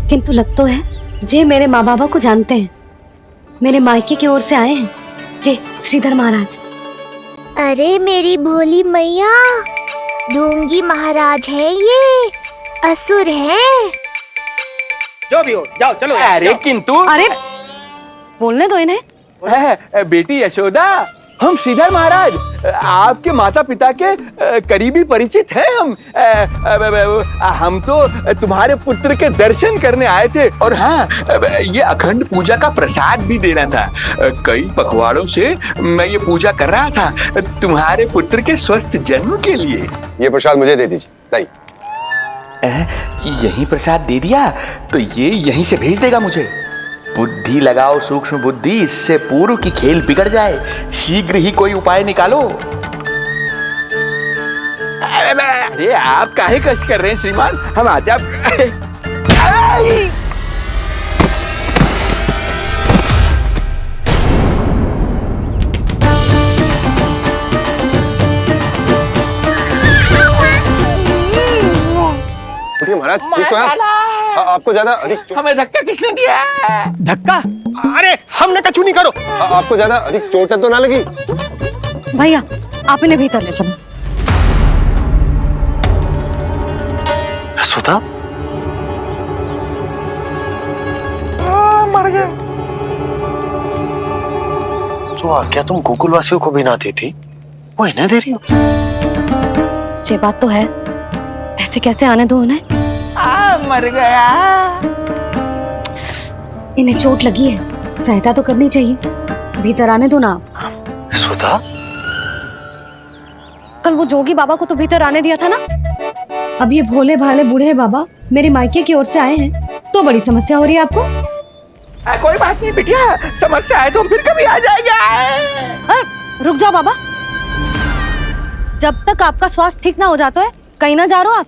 S4: किंतु लग तो है जे मेरे माँ बाबा को जानते हैं। मेरे मायके की ओर से आए हैं जे श्रीधर महाराज।
S3: अरे मेरी भोली मैया, ढोंगी महाराज है ये, असुर है।
S6: जो भी हो, जाओ चलो।
S14: अरे किंतु,
S4: अरे बोलने दो इन्हें।
S14: बेटी यशोदा, हम श्रीधर महाराज आपके माता पिता के करीबी परिचित हैं। हम तो तुम्हारे पुत्र के दर्शन करने आए थे। और हाँ, ये अखंड पूजा का प्रसाद भी देना था। कई पखवाड़ों से मैं ये पूजा कर रहा था तुम्हारे पुत्र के स्वस्थ जन्म के लिए।
S8: ये प्रसाद मुझे दे दीजिए।
S14: यही प्रसाद दे दिया तो ये यहीं से भेज देगा मुझे। बुद्धि लगाओ, सूक्ष्म बुद्धि, इससे पूर्व की खेल बिगड़ जाए। शीघ्र ही कोई उपाय निकालो। अरे आप काहे कष्ट कर रहे हैं श्रीमान? हम आते आप।
S8: महाराज ठीक तो है? आपको ज्यादा अधिक
S14: हमें धक्का किसने दिया?
S6: धक्का?
S16: अरे हमने कछु नहीं करो।
S8: आपको ज्यादा अधिक चोट तो ना लगी?
S4: भैया, आप इन्हें भीतर ले चलो।
S7: यशोदा,
S14: मर गया।
S7: जो आज्ञा तुम गोकुलवासियों को भी ना दी थी, वो इन्हें दे रही हो?
S4: ये बात तो है, ऐसे कैसे आने दो उन्हें?
S14: मर गया।
S4: इन्हें चोट लगी है, सहायता तो करनी चाहिए। भीतर आने दो ना।
S7: यशोदा,
S4: कल वो जोगी बाबा को तो भीतर आने दिया था ना। अब ये भोले भाले बूढ़े बाबा मेरे मायके की ओर से आए हैं, तो बड़ी समस्या हो रही है आपको।
S14: कोई बात नहीं बिटिया, समस्या है तो फिर कभी आ जाएगा।
S4: रुक जाओ बाबा, जब तक आपका स्वास्थ्य ठीक ना हो जाता है कहीं ना जा रहे हो आप।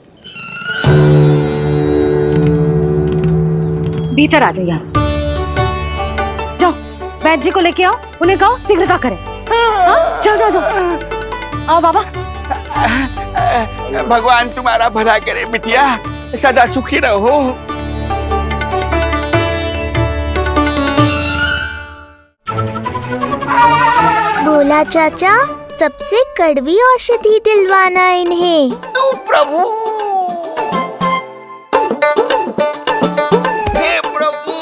S4: भीतर आ जाइए आप। जाओ वैद्य जी को लेके आओ, उन्हें कहो शीघ्रता करें। जाओ जाओ जाओ। आओ बाबा।
S14: भगवान तुम्हारा भला करे बिटिया, सदा सुखी रहो।
S3: भोला चाचा, सबसे कड़वी औषधि दिलवाना इन्हें।
S14: प्रभु, हे प्रभु,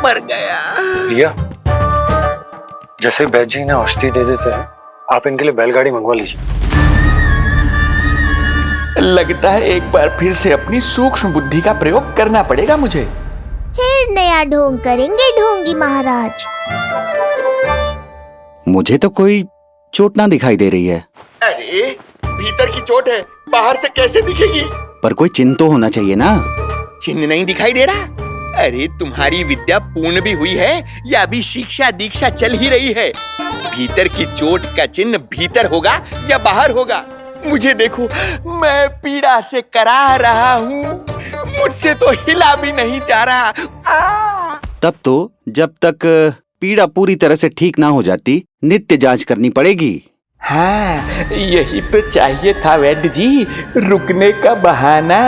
S14: मर गया।
S7: भैया, जैसे वैद्य जी ने औषधि दे देते हैं, आप इनके लिए बैलगाड़ी मंगवा लीजिए।
S14: लगता है एक बार फिर से अपनी सूक्ष्म बुद्धि का प्रयोग करना पड़ेगा मुझे।
S3: फिर नया ढोंग करेंगे ढोंगी महाराज।
S17: मुझे तो कोई चोट ना दिखाई दे रही है।
S14: अरे भीतर की चोट है, बाहर से कैसे दिखेगी?
S17: पर कोई चिन्ह तो होना चाहिए ना।
S14: चिन्ह नहीं दिखाई दे रहा? अरे तुम्हारी विद्या पूर्ण भी हुई है या अभी शिक्षा दीक्षा चल ही रही है? भीतर की चोट का चिन्ह भीतर होगा या बाहर होगा? मुझे देखो, मैं पीड़ा से कराह रहा हूँ, मुझसे तो हिला भी नहीं जा रहा।
S17: तब तो जब तक पीड़ा पूरी तरह से ठीक ना हो जाती, नित्य जांच करनी पड़ेगी।
S14: हाँ, यही तो चाहिए था वैद्य जी, रुकने का बहाना।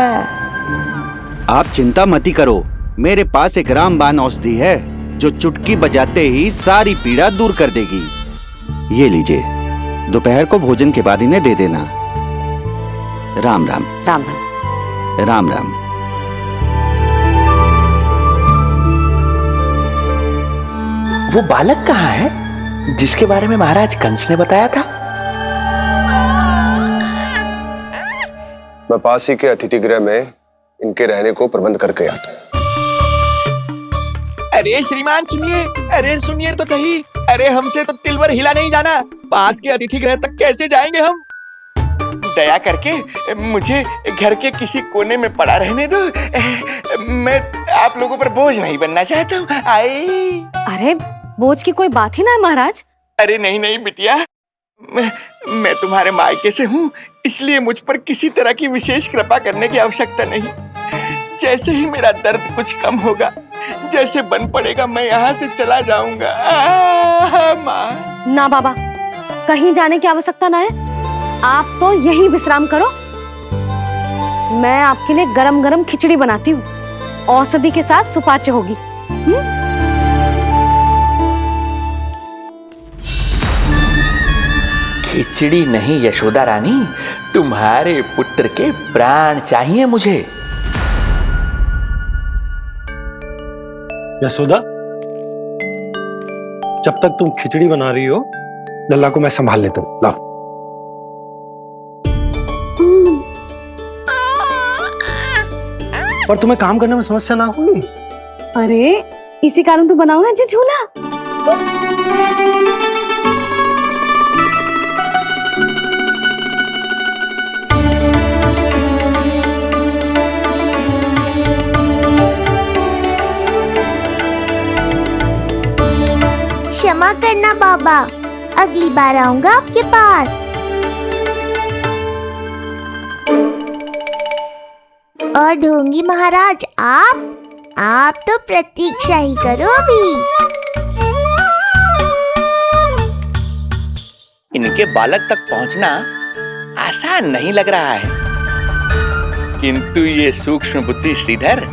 S17: आप चिंता मती करो, मेरे पास एक रामबाण औषधि है, जो चुटकी बजाते ही सारी पीड़ा दूर कर देगी। ये लीजिए, दोपहर को भोजन के बाद इन्हें दे देना। राम राम।
S2: राम राम।
S17: राम राम।
S14: वो बालक कहाँ है जिसके बारे में महाराज कंस ने बताया था?
S8: मैं पास ही के अतिथि गृह में इनके रहने को प्रबंध करके आता हूँ।
S11: अरे श्रीमान सुनिए, अरे सुनिए तो सही। अरे हमसे तो तिल भर हिला नहीं जाना, पास के अतिथि गृह तक कैसे जाएंगे हम? दया करके मुझे घर के किसी कोने में पड़ा रहने दो। मैं आप लोगों पर बोझ नहीं बनना चाहता हूँ। आई।
S4: अरे बोझ की कोई बात ही ना है महाराज।
S11: अरे नहीं नहीं बिटिया, मैं तुम्हारे मायके से हूँ, इसलिए मुझ पर किसी तरह की विशेष कृपा करने की आवश्यकता नहीं। जैसे ही मेरा दर्द कुछ कम होगा, जैसे बन पड़ेगा, मैं यहाँ से चला जाऊंगा। माँ।
S4: ना बाबा, कहीं जाने की आवश्यकता ना है। आप तो यही विश्राम करो। मैं आपके लिए गरम गरम खिचड़ी बनाती हूँ, औषधि के साथ सुपाच्य होगी।
S14: खिचड़ी नहीं यशोदा रानी, तुम्हारे पुत्र के प्राण चाहिए मुझे।
S7: यशोदा, जब तक तुम खिचड़ी बना रही हो, लल्ला को मैं संभाल लेता हूं। लाओ। पर तुम्हें काम करने में समस्या ना होगी?
S4: अरे इसी कारण तो बनाओ ना जी झूला।
S3: क्षमा करना बाबा, अगली बार आऊंगा आपके पास। और ढोंगी महाराज, आप तो प्रतीक्षा ही करो अभी।
S11: इनके बालक तक पहुंचना आसान नहीं लग रहा है, किंतु ये सूक्ष्म बुद्धि श्रीधर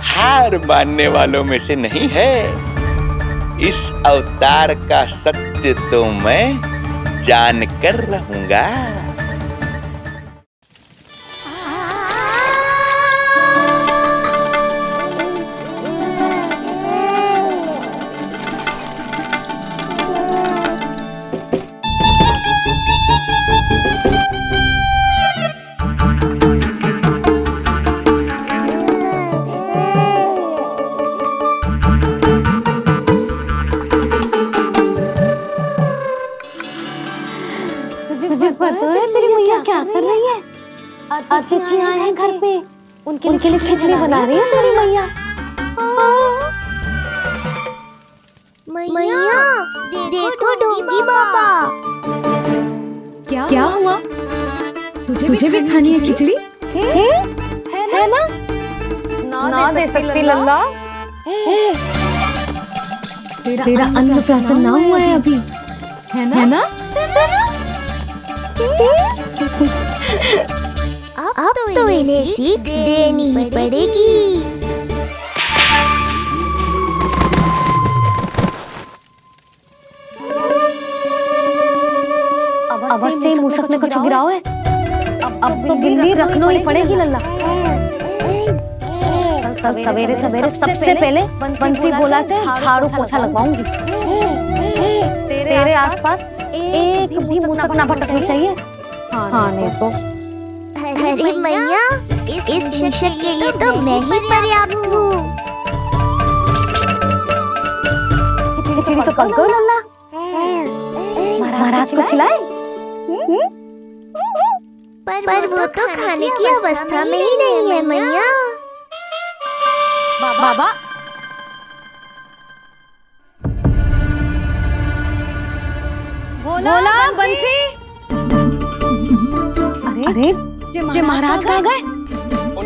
S11: हार मानने वालों में से नहीं है। इस अवतार का सत्य तो मैं जानकर रहूंगा।
S4: पता है तेरी मैया क्या कर रही है? अतिथि आए हैं घर पे, उनके लिए खिचड़ी बना रही है तेरी मैया।
S3: मैया देखो ढोंगी बाबा।
S9: क्या हुआ? तुझे भी खानी है खिचड़ी?
S4: है ना? ना दे सकती लल्ला।
S9: तेरा अन्न प्राशन ना हुआ है अभी, है ना?
S3: अब तो इन्हें सीख देनी ही पड़ेगी।
S4: अवश्य मूसक में कुछ गिराओ है। अब तो बिल्ली रखना ही पड़ेगी लल्ला। कल सवेरे सवेरे सबसे पहले बंसी बोला से झाड़ू पोछा लगवाऊंगी। तेरे आसपास एक भी मूसक ना भटकनी चाहिए। हाँ नहीं तो।
S3: अरे मैया, इस शिक्षक के लिए तो मैं ही पर्याप्त हूँ।
S4: खिचड़ी तो पक गई लल्ला। महाराज को खिलाए?
S3: पर वो तो खाने की अवस्था में ही नहीं है मैया।
S4: बाबा बोला बंसी। अरे ये महाराज कहाँ गए?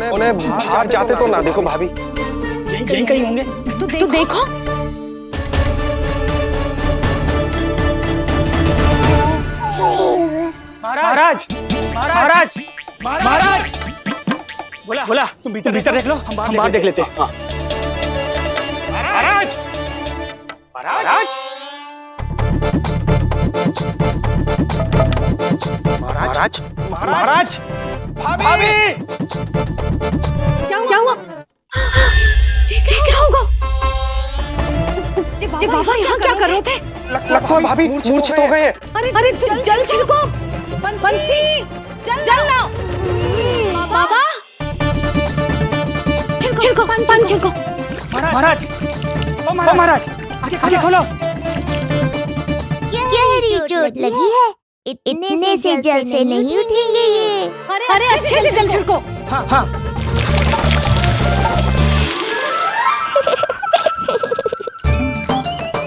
S16: उन्हें बाहर जाते तो ना देखो भाभी, यहीं कहीं होंगे।
S4: तू देखो।
S11: महाराज महाराज महाराज, बोला तुम भीतर देख लो, हम बाहर देख लेते हैं। महाराज
S16: महाराज महाराज महाराज भाभी
S4: क्या हुआ? क्या होगा? बाबा यहाँ क्या कर रहे थे?
S16: लगता है भाभी मूर्छित हो गए हैं।
S4: अरे जल छिड़को, बंसी जल ना। बाबा छिड़को, पानी छिड़को।
S6: महाराज, ओ महाराज, आगे खोलो।
S3: गहरी चोट लगी है, इतने से जल से नहीं उठेंगे ये।
S4: अरे अच्छे से जल छिड़को।
S6: हाँ हाँ।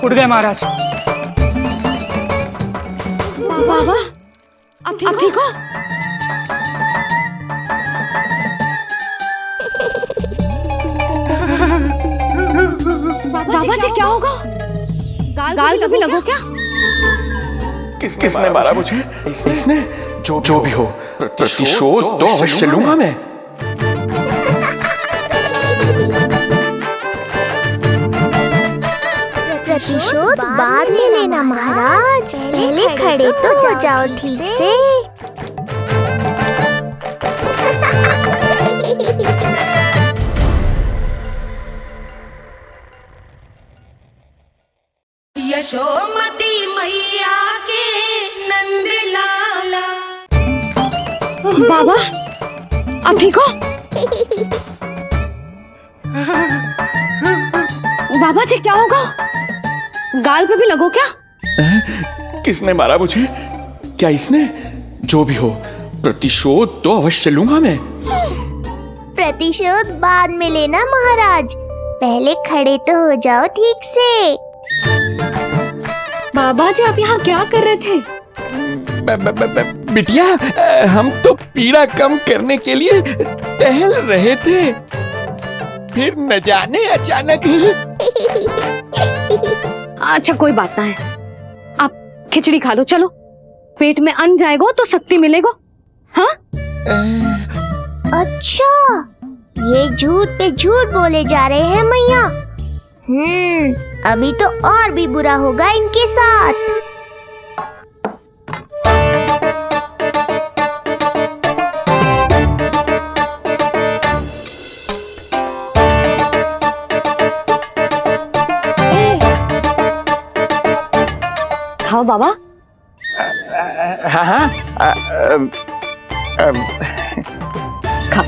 S6: उठ गए महाराज।
S4: बाबा अब ठीक हो? बाबा जी क्या होगा? गाल कभी लगो क्या?
S14: किसने मारा मुझे? इसने जो भी हो प्रतिशोध तो अवश्य लूंगा मैं।
S3: प्रतिशोध बाद में लेना महाराज, पहले खड़े तो हो जाओ ठीक से।
S10: यशोमती मैया के नंद लाला।
S4: बाबा अब ठीक हो? बाबा जी क्या होगा? गाल पे भी लगो क्या?
S14: किसने मारा मुझे? क्या इसने? जो भी हो प्रतिशोध तो अवश्य लूंगा मैं।
S3: प्रतिशोध बाद में लेना महाराज, पहले खड़े तो हो जाओ ठीक से।
S4: बाबा जी आप यहाँ क्या कर रहे थे?
S14: बिटिया हम तो पीड़ा कम करने के लिए टहल रहे थे, फिर न जाने अचानक।
S4: अच्छा कोई बात ना है, आप खिचड़ी खा लो। चलो पेट में अन्न जाएगा तो शक्ति मिलेगा। हाँ
S3: अच्छा ये झूठ पे झूठ बोले जा रहे हैं मैया। अभी तो और भी बुरा होगा इनके साथ।
S4: खाओ बाबा।
S14: हाँ
S4: खा।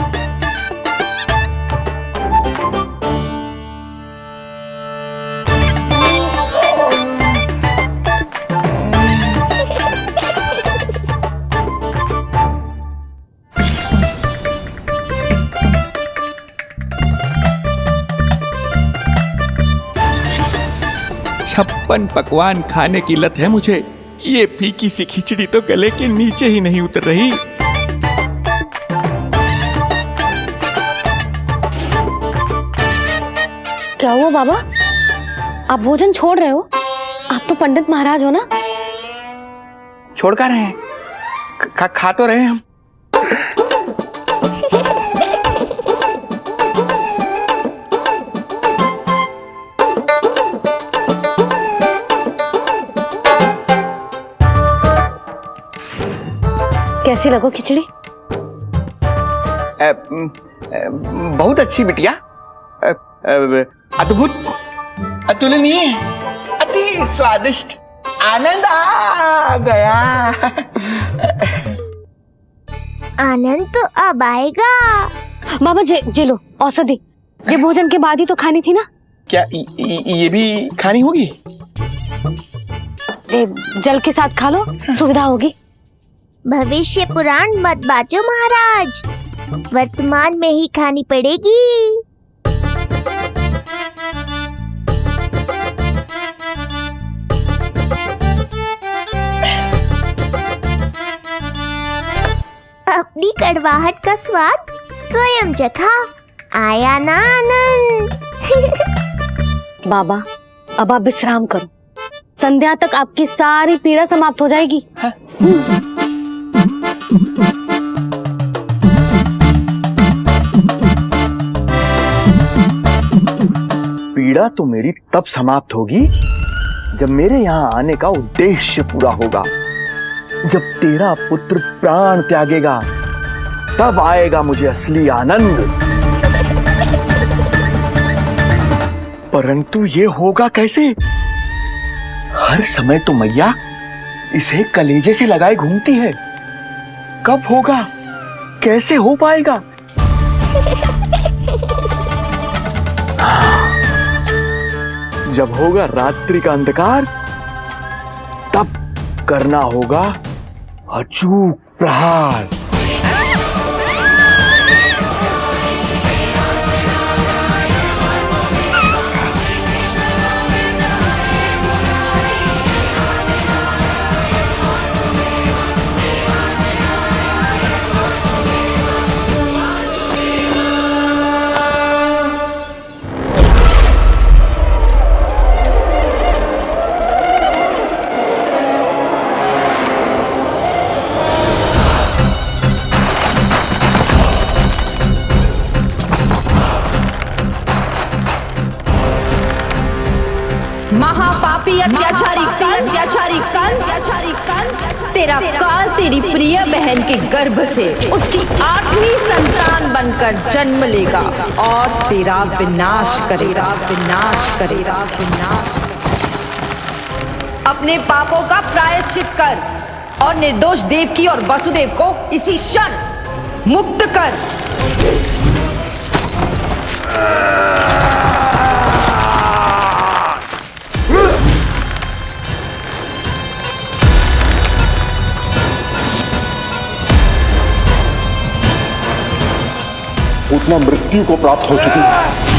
S14: छप्पन पकवान खाने की लत है मुझे, ये फीकी सी खिचड़ी तो गले के नीचे ही नहीं उतर रही।
S4: क्या हुआ बाबा? आप भोजन छोड़ रहे हो? आप तो पंडित महाराज हो ना?
S14: छोड़ कर रहे हैं, खा तो रहे हैं हम।
S4: कैसी लगो खिचड़ी?
S14: बहुत अच्छी बिटिया, अद्भुत, अतुलनीय, अति स्वादिष्ट, आनंद आ गया।
S3: आनंद तो अब आएगा।
S4: बाबा जे लो औषधि, ये भोजन के बाद ही तो खानी थी ना?
S14: क्या ये भी खानी होगी?
S4: जे जल के साथ खा लो, सुविधा होगी।
S3: भविष्य पुराण मत बाजो महाराज, वर्तमान में ही खानी पड़ेगी। अपनी कड़वाहट का स्वाद स्वयं चखा, आया ना आनंद।
S4: बाबा अब आप विश्राम करो, संध्या तक आपकी सारी पीड़ा समाप्त हो जाएगी।
S14: पीड़ा तो मेरी तब समाप्त होगी जब मेरे यहाँ आने का उद्देश्य पूरा होगा, जब तेरा पुत्र प्राण त्यागेगा, तब आएगा मुझे असली आनंद। परंतु ये होगा कैसे? हर समय तो मैया इसे कलेजे से लगाए घूमती है। कब होगा? कैसे हो पाएगा? जब होगा रात्रि का अंधकार, तब करना होगा अचूक प्रहार।
S10: महापापी अत्याचारी कंस, तेरा काल तेरी प्रिय बहन के गर्भ से उसकी 8वीं संतान बनकर जन्म लेगा और तेरा विनाश करेगा। अपने पापों का प्रायश्चित कर और निर्दोष देवकी और वसुदेव को इसी क्षण मुक्त कर।
S18: उतना मृत्यु को प्राप्त हो चुकी है।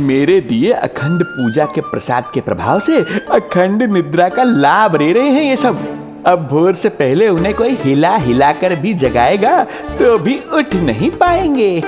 S14: मेरे दिए अखंड पूजा के प्रसाद के प्रभाव से अखंड निद्रा का लाभ ले रहे हैं ये सब। अब भोर से पहले उन्हें कोई हिला हिलाकर भी जगाएगा तो भी उठ नहीं पाएंगे।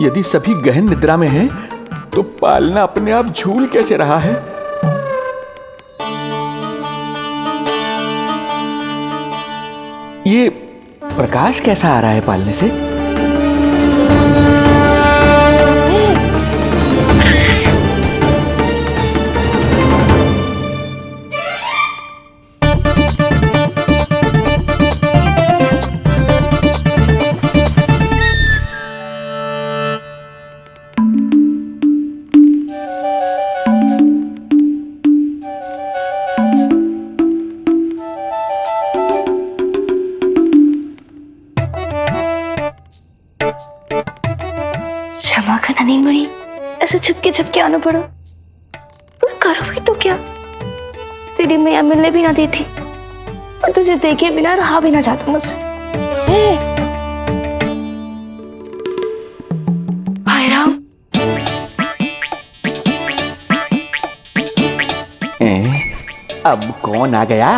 S14: यदि सभी गहन निद्रा में हैं, तो पालना अपने आप झूल कैसे रहा है? ये प्रकाश कैसा आ रहा है पालने से?
S3: क्षमा करना नहीं मुड़ी, ऐसे छुपके आना पड़ा। पर करो भी तो क्या? तेरी मैया मिलने भी ना दी थी और तुझे देखे बिना रहा भी ना जाता मुझसे। भाई राम,
S14: अब कौन आ गया?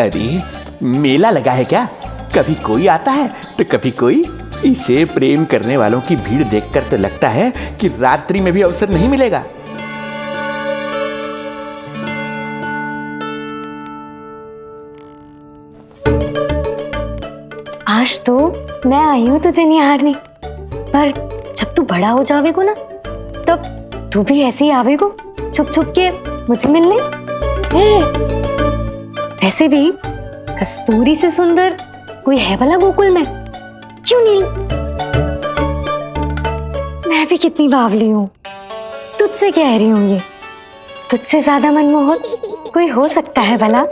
S14: अरे मेला लगा है क्या? कभी कोई आता है तो कभी कोई। इसे प्रेम करने वालों की भीड़ देखकर तो लगता है कि रात्रि में भी अवसर नहीं मिलेगा।
S4: आज तो मैं आई हूँ तुझे निहारने, पर जब तू बड़ा हो जावेगो ना, तब तू भी ऐसे ही आवेगो छुप छुप के मुझे मिलने। ऐसे भी कस्तूरी से सुंदर कोई है भला गोकुल में? क्यों नील? मैं भी कितनी बावली हूँ, तुझसे कह रही हूँ ये। तुझसे ज्यादा मनमोहक कोई हो सकता है भला?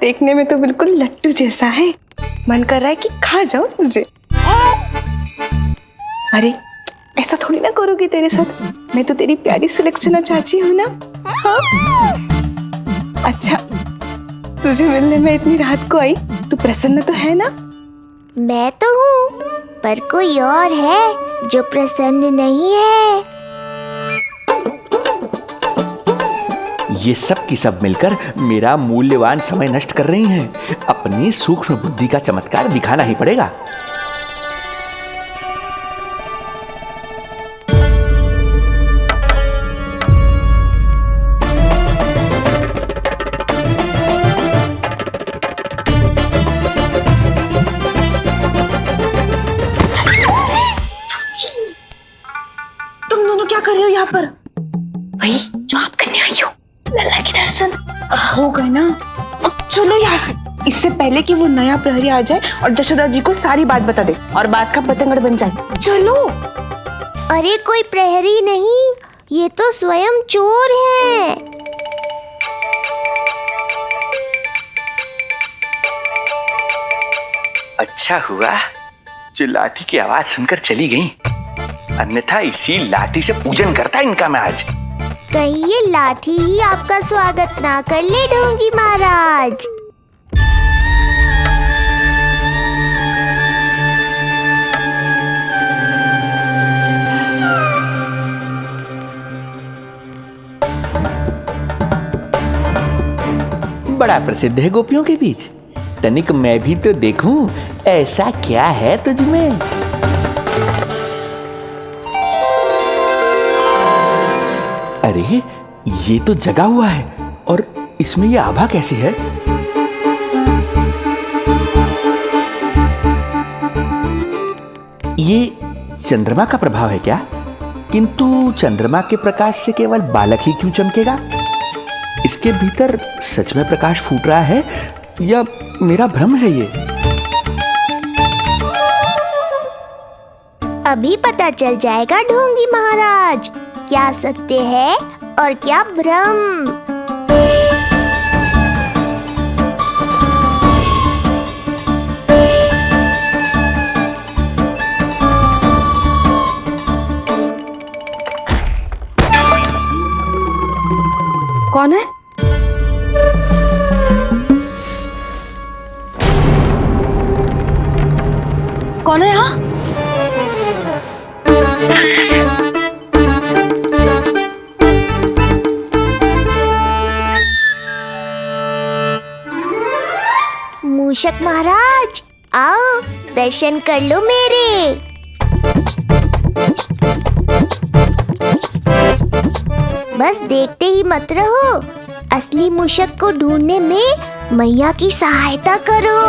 S19: देखने में तो बिल्कुल लट्टू जैसा है, मन कर रहा है कि खा जाओ तुझे। अरे ऐसा थोड़ी ना करोगी तेरे साथ, मैं तो तेरी प्यारी सुलक्षणा चाची हूँ ना। हाँ? अच्छा, तुझे मिलने में इतनी रात को आई, तू प्रसन्न तो है ना?
S3: मैं तो हूँ, पर कोई और है जो प्रसन्न नहीं है।
S14: ये सब की सब मिलकर मेरा मूल्यवान समय नष्ट कर रही हैं। अपनी सूक्ष्म बुद्धि का चमत्कार दिखाना ही पड़ेगा।
S19: तुम दोनों क्या कर रहे हो यहाँ पर?
S4: वही जो आप करने आई हो, लल्ला के दर्शन।
S19: हो गए ना, अब चलो यहाँ से, इससे पहले कि वो नया प्रहरी आ जाए और जशोदा जी को सारी बात बता दे और बात का पतंगड़ बन जाए। चलो।
S3: अरे कोई प्रहरी नहीं, ये तो स्वयं चोर है।
S11: अच्छा हुआ जो लाठी की आवाज सुनकर चली गई, अन्यथा इसी लाठी से पूजन करता इनका मैं आज।
S3: कहीं ये लाठी ही आपका स्वागत ना कर ले ढोंगी महाराज।
S14: बड़ा प्रसिद्ध है गोपियों के बीच। तनिक मैं भी तो देखूं ऐसा क्या है तुझ में। अरे ये तो जगा हुआ है, और इसमें ये आभा कैसी है? ये चंद्रमा का प्रभाव है क्या? किंतु चंद्रमा के प्रकाश से केवल बालक ही क्यों चमकेगा? इसके भीतर सच में प्रकाश फूट रहा है या मेरा भ्रम है ये?
S3: अभी पता चल जाएगा ढोंगी महाराज, क्या सत्य है और क्या भ्रम।
S4: कौन है? कौन है यहाँ?
S3: मूषक महाराज आओ, दर्शन कर लो मेरे। बस देखते ही मत रहो, असली मूषक को ढूंढने में मैया की सहायता करो।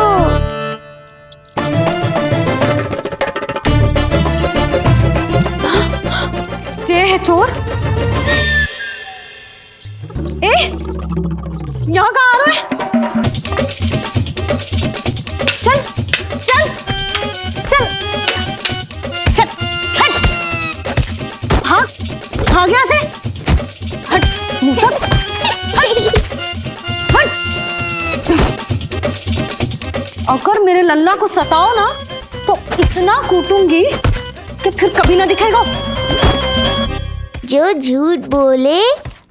S19: ये है चोर। यहाँ कहाँ आ रहा है?
S4: चल चल चल चल, हट। हाँ हाँ, यहाँ से हट मूसक, हट हट। अगर मेरे लल्ला को सताओ ना तो इतना कूटूंगी कि फिर कभी ना दिखेगा।
S3: जो झूठ बोले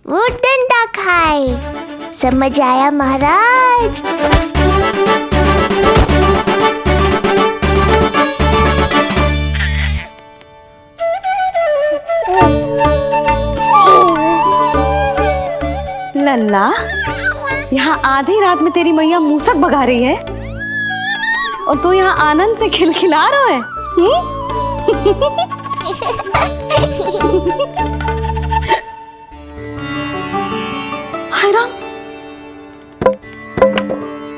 S3: वो डंडा खाए, समझ आया महाराज?
S4: लल्ला, यहाँ आधी रात में तेरी मैया मूसक भगा रही है और तू यहाँ आनंद से खिलखिला रहा है। हाय राम,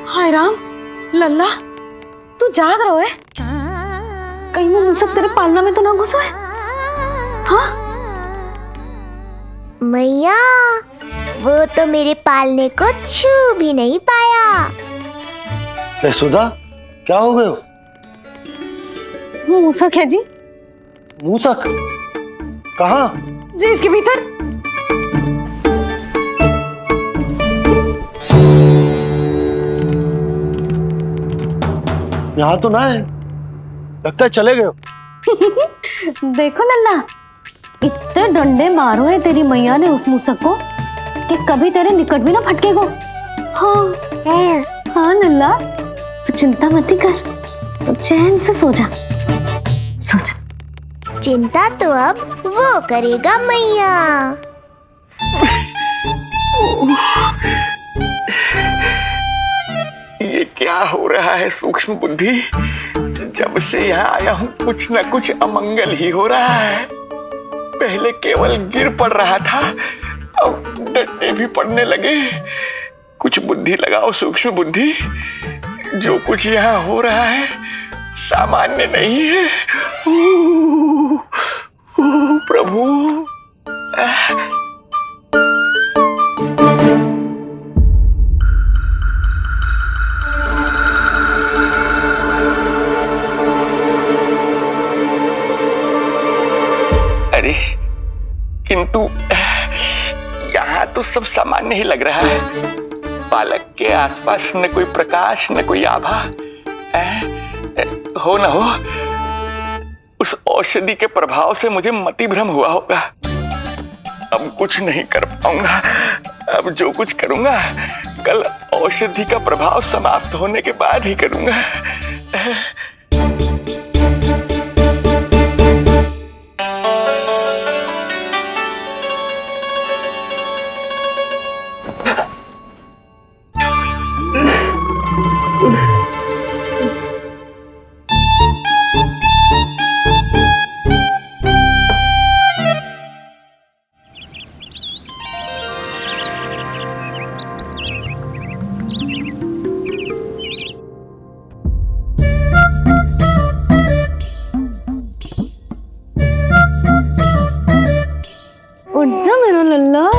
S4: हाय राम, लल्ला तू जाग रहा है? कहीं वो मूसक तेरे पालना में तो ना घुसो है? हाँ
S3: मैया, वो तो मेरे पालने को छू भी नहीं पाया।
S7: सुधा, क्या हो गए हो?
S4: वो मूसक है जी।
S7: मूसक? कहाँ?
S4: जी इसके भीतर।
S7: यहाँ तो ना है, लगता है चले गए हो।
S4: देखो लल्ला, इतने डंडे मारो है तेरी मैया ने उस मूसक को कि कभी तेरे निकट भी ना फटकेगा। हाँ हाँ लल्ला, तू चिंता मत ही कर, तू चैन से सो जा, सो जा।
S3: चिंता तो अब वो करेगा मैया।
S11: ये क्या हो रहा है सूक्ष्म बुद्धि? जब से यहाँ आया हूँ कुछ न कुछ अमंगल ही हो रहा है। पहले केवल गिर पड़ रहा था, अब डंडे भी पड़ने लगे। कुछ बुद्धि लगाओ सूक्ष्म बुद्धि, जो कुछ यहाँ हो रहा है सामान्य नहीं है। प्रभु, अरे किंतु यहाँ तो सब सामान्य ही लग रहा है। बालक के आसपास न कोई प्रकाश न कोई आभा। हो न हो उस औषधि के प्रभाव से मुझे मति भ्रम हुआ होगा। अब कुछ नहीं कर पाऊंगा। अब जो कुछ करूंगा कल औषधि का प्रभाव समाप्त होने के बाद ही करूंगा।
S4: उठ जा मेरा लल्ला,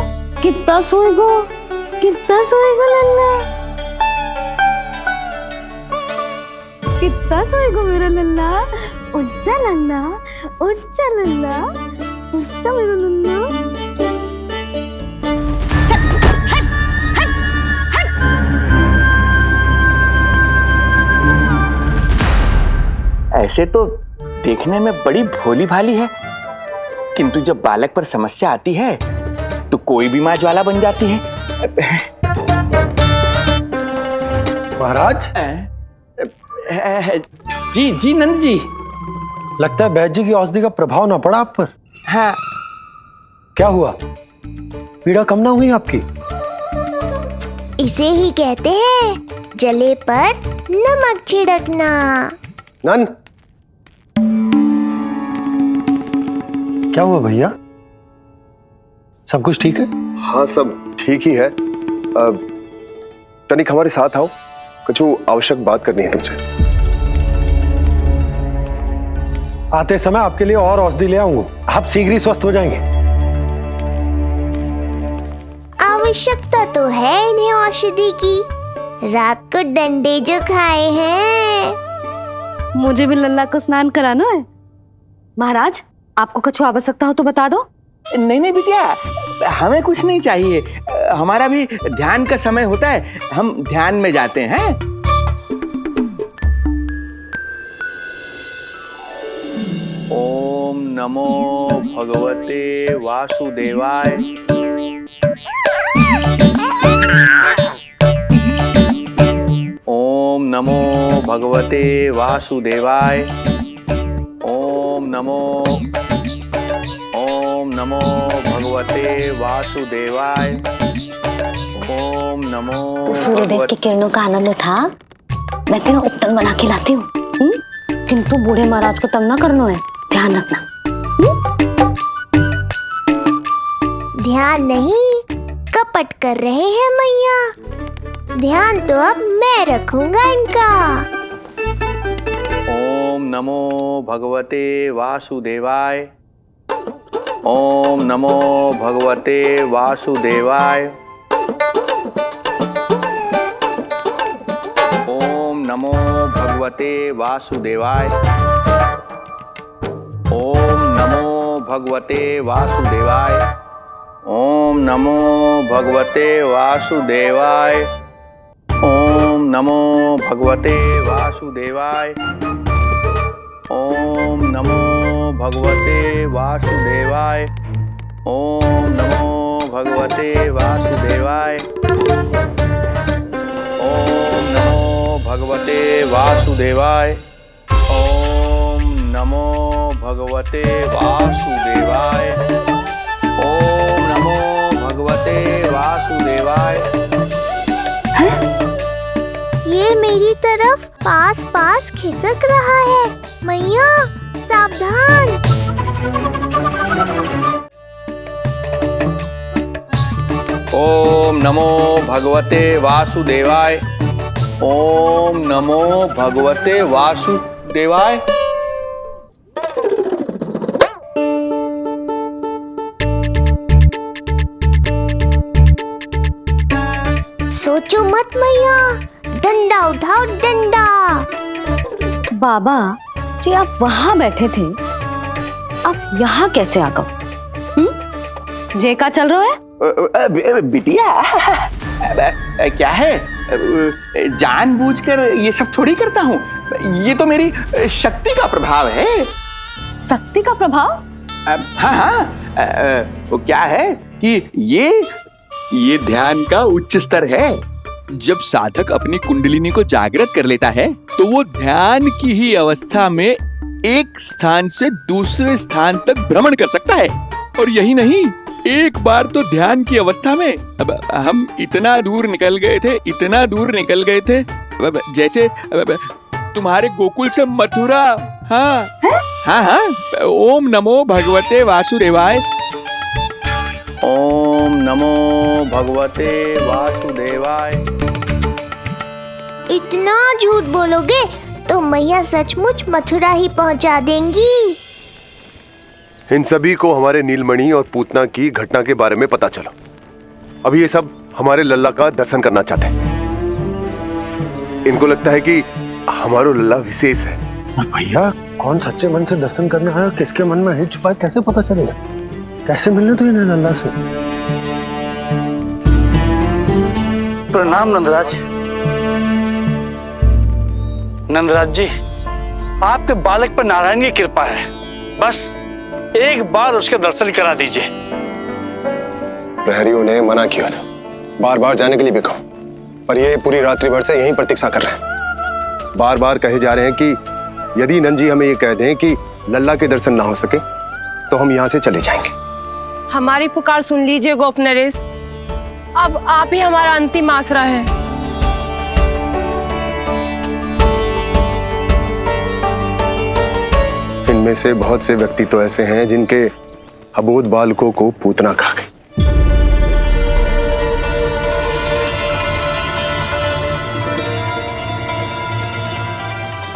S4: कितना सोएगो, कितना सोएगो लल्ला, कितना सोएगो मेरा लल्ला। उठ जा लल्ला, उठ जा लल्ला, उठ जा मेरा लल्ला। चल, हट, हट, हट।
S11: ऐसे तो देखने में बड़ी भोली भाली है, किंतु जब बालक पर समस्या आती है तो कोई भी माँ ज्वाला बन जाती है।
S7: महाराज?
S11: जी जी नंद जी।
S7: लगता है वैद्य जी की औषधि का प्रभाव ना पड़ा आप पर।
S11: हाँ।
S7: क्या हुआ? पीड़ा कम ना हुई आपकी?
S3: इसे ही कहते हैं जले पर नमक छिड़कना।
S7: नंद, क्या हुआ भैया? सब कुछ ठीक है?
S8: हाँ सब ठीक ही है। तनिक हमारे साथ आओ, कुछ आवश्यक बात करनी है तुमसे।
S7: आते समय आपके लिए और औषधि ले आऊंगा, आप शीघ्र ही स्वस्थ हो जाएंगे।
S3: आवश्यकता तो है इन्हें औषधि की, रात को डंडे जो खाए हैं।
S4: मुझे भी लल्ला को स्नान कराना है। महाराज, आपको कुछ आवश्यकता हो तो बता दो।
S11: नहीं नहीं बिटिया, हमें कुछ नहीं चाहिए। हमारा भी ध्यान का समय होता है, हम ध्यान में जाते हैं।
S14: नमो भगवते वासुदेवाय। ओम नमो भगवते वासुदेवाय। ओम नमो भगवते वासुदेवाय। ओम नमो
S4: तो सूर्यदेव की किरणों का आनंद उठा। मैं तेरा उपटन बना के लाती हूँ, किंतु बूढ़े महाराज को तंग ना करना है, ध्यान रखना।
S3: ध्यान नहीं, कपट कर रहे हैं मैया। ध्यान तो अब मैं रखूंगा इनका।
S14: ओम नमो भगवते वासुदेवाय। ओम नमो भगवते वासुदेवाय। ओम नमो भगवते वासुदेवाय। ओम नमो भगवते वासुदेवाय। ओम नमो भगवते वासुदेवाय। ओम नमो भगवते वासुदेवाय। ओम नमो भगवते वासुदेवाय। ओम नमो भगवते वासुदेवाय। ओम नमो भगवते वासुदेवाय। ओम नमो भगवते वासुदेवाय। ओम नमो भगवते वासुदेवाय।
S3: ये मेरी तरफ पास पास खिसक रहा है। मैया सावधान।
S14: ओम नमो भगवते वासुदेवाय। ओम नमो भगवते वासुदेवाय।
S3: सोचो मत मैया, डंडा उठाओ डंडा।
S4: बाबा जी आप वहां बैठे थे, आप यहाँ कैसे आ गए? जे का चल रहा है?
S11: बिटिया क्या है, जानबूझकर ये सब थोड़ी करता हूँ। ये तो मेरी शक्ति का प्रभाव है।
S4: शक्ति का प्रभाव?
S11: हाँ, वो क्या है कि ये ध्यान का उच्च स्तर है। जब साधक अपनी कुंडलिनी को जागृत कर लेता है तो वो ध्यान की ही अवस्था में एक स्थान से दूसरे स्थान तक भ्रमण कर सकता है। और यही नहीं, एक बार तो ध्यान की अवस्था में अब हम इतना दूर निकल गए थे, जैसे तुम्हारे गोकुल से मथुरा। हाँ, ओम नमो भगवते वासुदेवाय।
S14: ओम नमो भगवते वासुदेवाय।
S3: इतना झूठ बोलोगे तो मैया सचमुच मथुरा ही पहुंचा देंगी।
S8: इन सभी को हमारे नीलमणि और पूतना की घटना के बारे में पता चला। अभी ये सब हमारे लल्ला का दर्शन करना चाहते हैं। इनको लगता है कि हमारा लल्ला विशेष है।
S7: भैया कौन सच्चे मन से दर्शन करने आया, किसके मन में हित छुपा है, कैसे पता चलेगा? कैसे मिलने तो इन्हें लल्ला से?
S20: प्रणाम नंदराज। नंदराज जी, आपके बालक पर नारायण की कृपा है। बस एक बार उसके दर्शन करा दीजिए।
S18: प्रहरियों ने मना किया था, बार बार जाने के लिए भी कहा, पर ये पूरी रात्रि भर से यहीं प्रतीक्षा कर रहे हैं।
S8: बार बार कहे जा रहे हैं कि यदि नंद जी हमें ये कह दें कि लल्ला के दर्शन ना हो सके तो हम यहाँ से चले जाएंगे।
S21: हमारी पुकार सुन लीजिए गोप नरेश, अब आप ही हमारा अंतिम आसरा है।
S8: इनमें से बहुत से व्यक्ति तो ऐसे हैं जिनके अबोध बालकों को पूतना खा गई।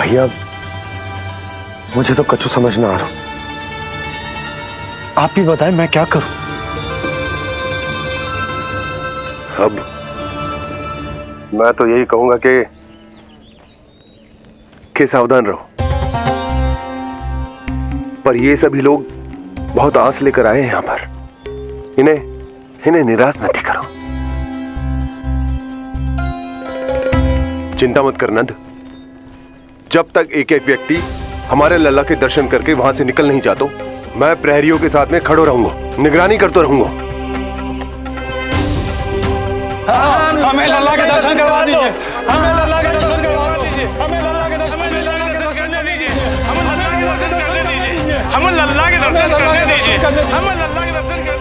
S7: भैया मुझे तो कछु समझ ना आ रहा। आप ही बताएं मैं क्या करूं?
S8: अब मैं तो यही कहूंगा कि सावधान रहो। पर ये सभी लोग बहुत आस लेकर आए हैं यहाँ पर। इन्हें निराश मत करो। चिंता मत कर नंद, जब तक एक एक व्यक्ति हमारे लल्ला के दर्शन करके वहां से निकल नहीं जाता
S18: मैं प्रहरियों के साथ में खड़ो रहूंगा, निगरानी करते रहूंगा।
S20: हमें लल्ला के दर्शन करवा दीजिए, हमें लल्ला के दर्शन करवा दीजिए, हमें लल्ला के दर्शन करने दीजिए, हमें लल्ला के दर्शन करने दीजिए, हमें लल्ला के दर्शन करने दीजिए, हमें लल्ला के दर्शन करने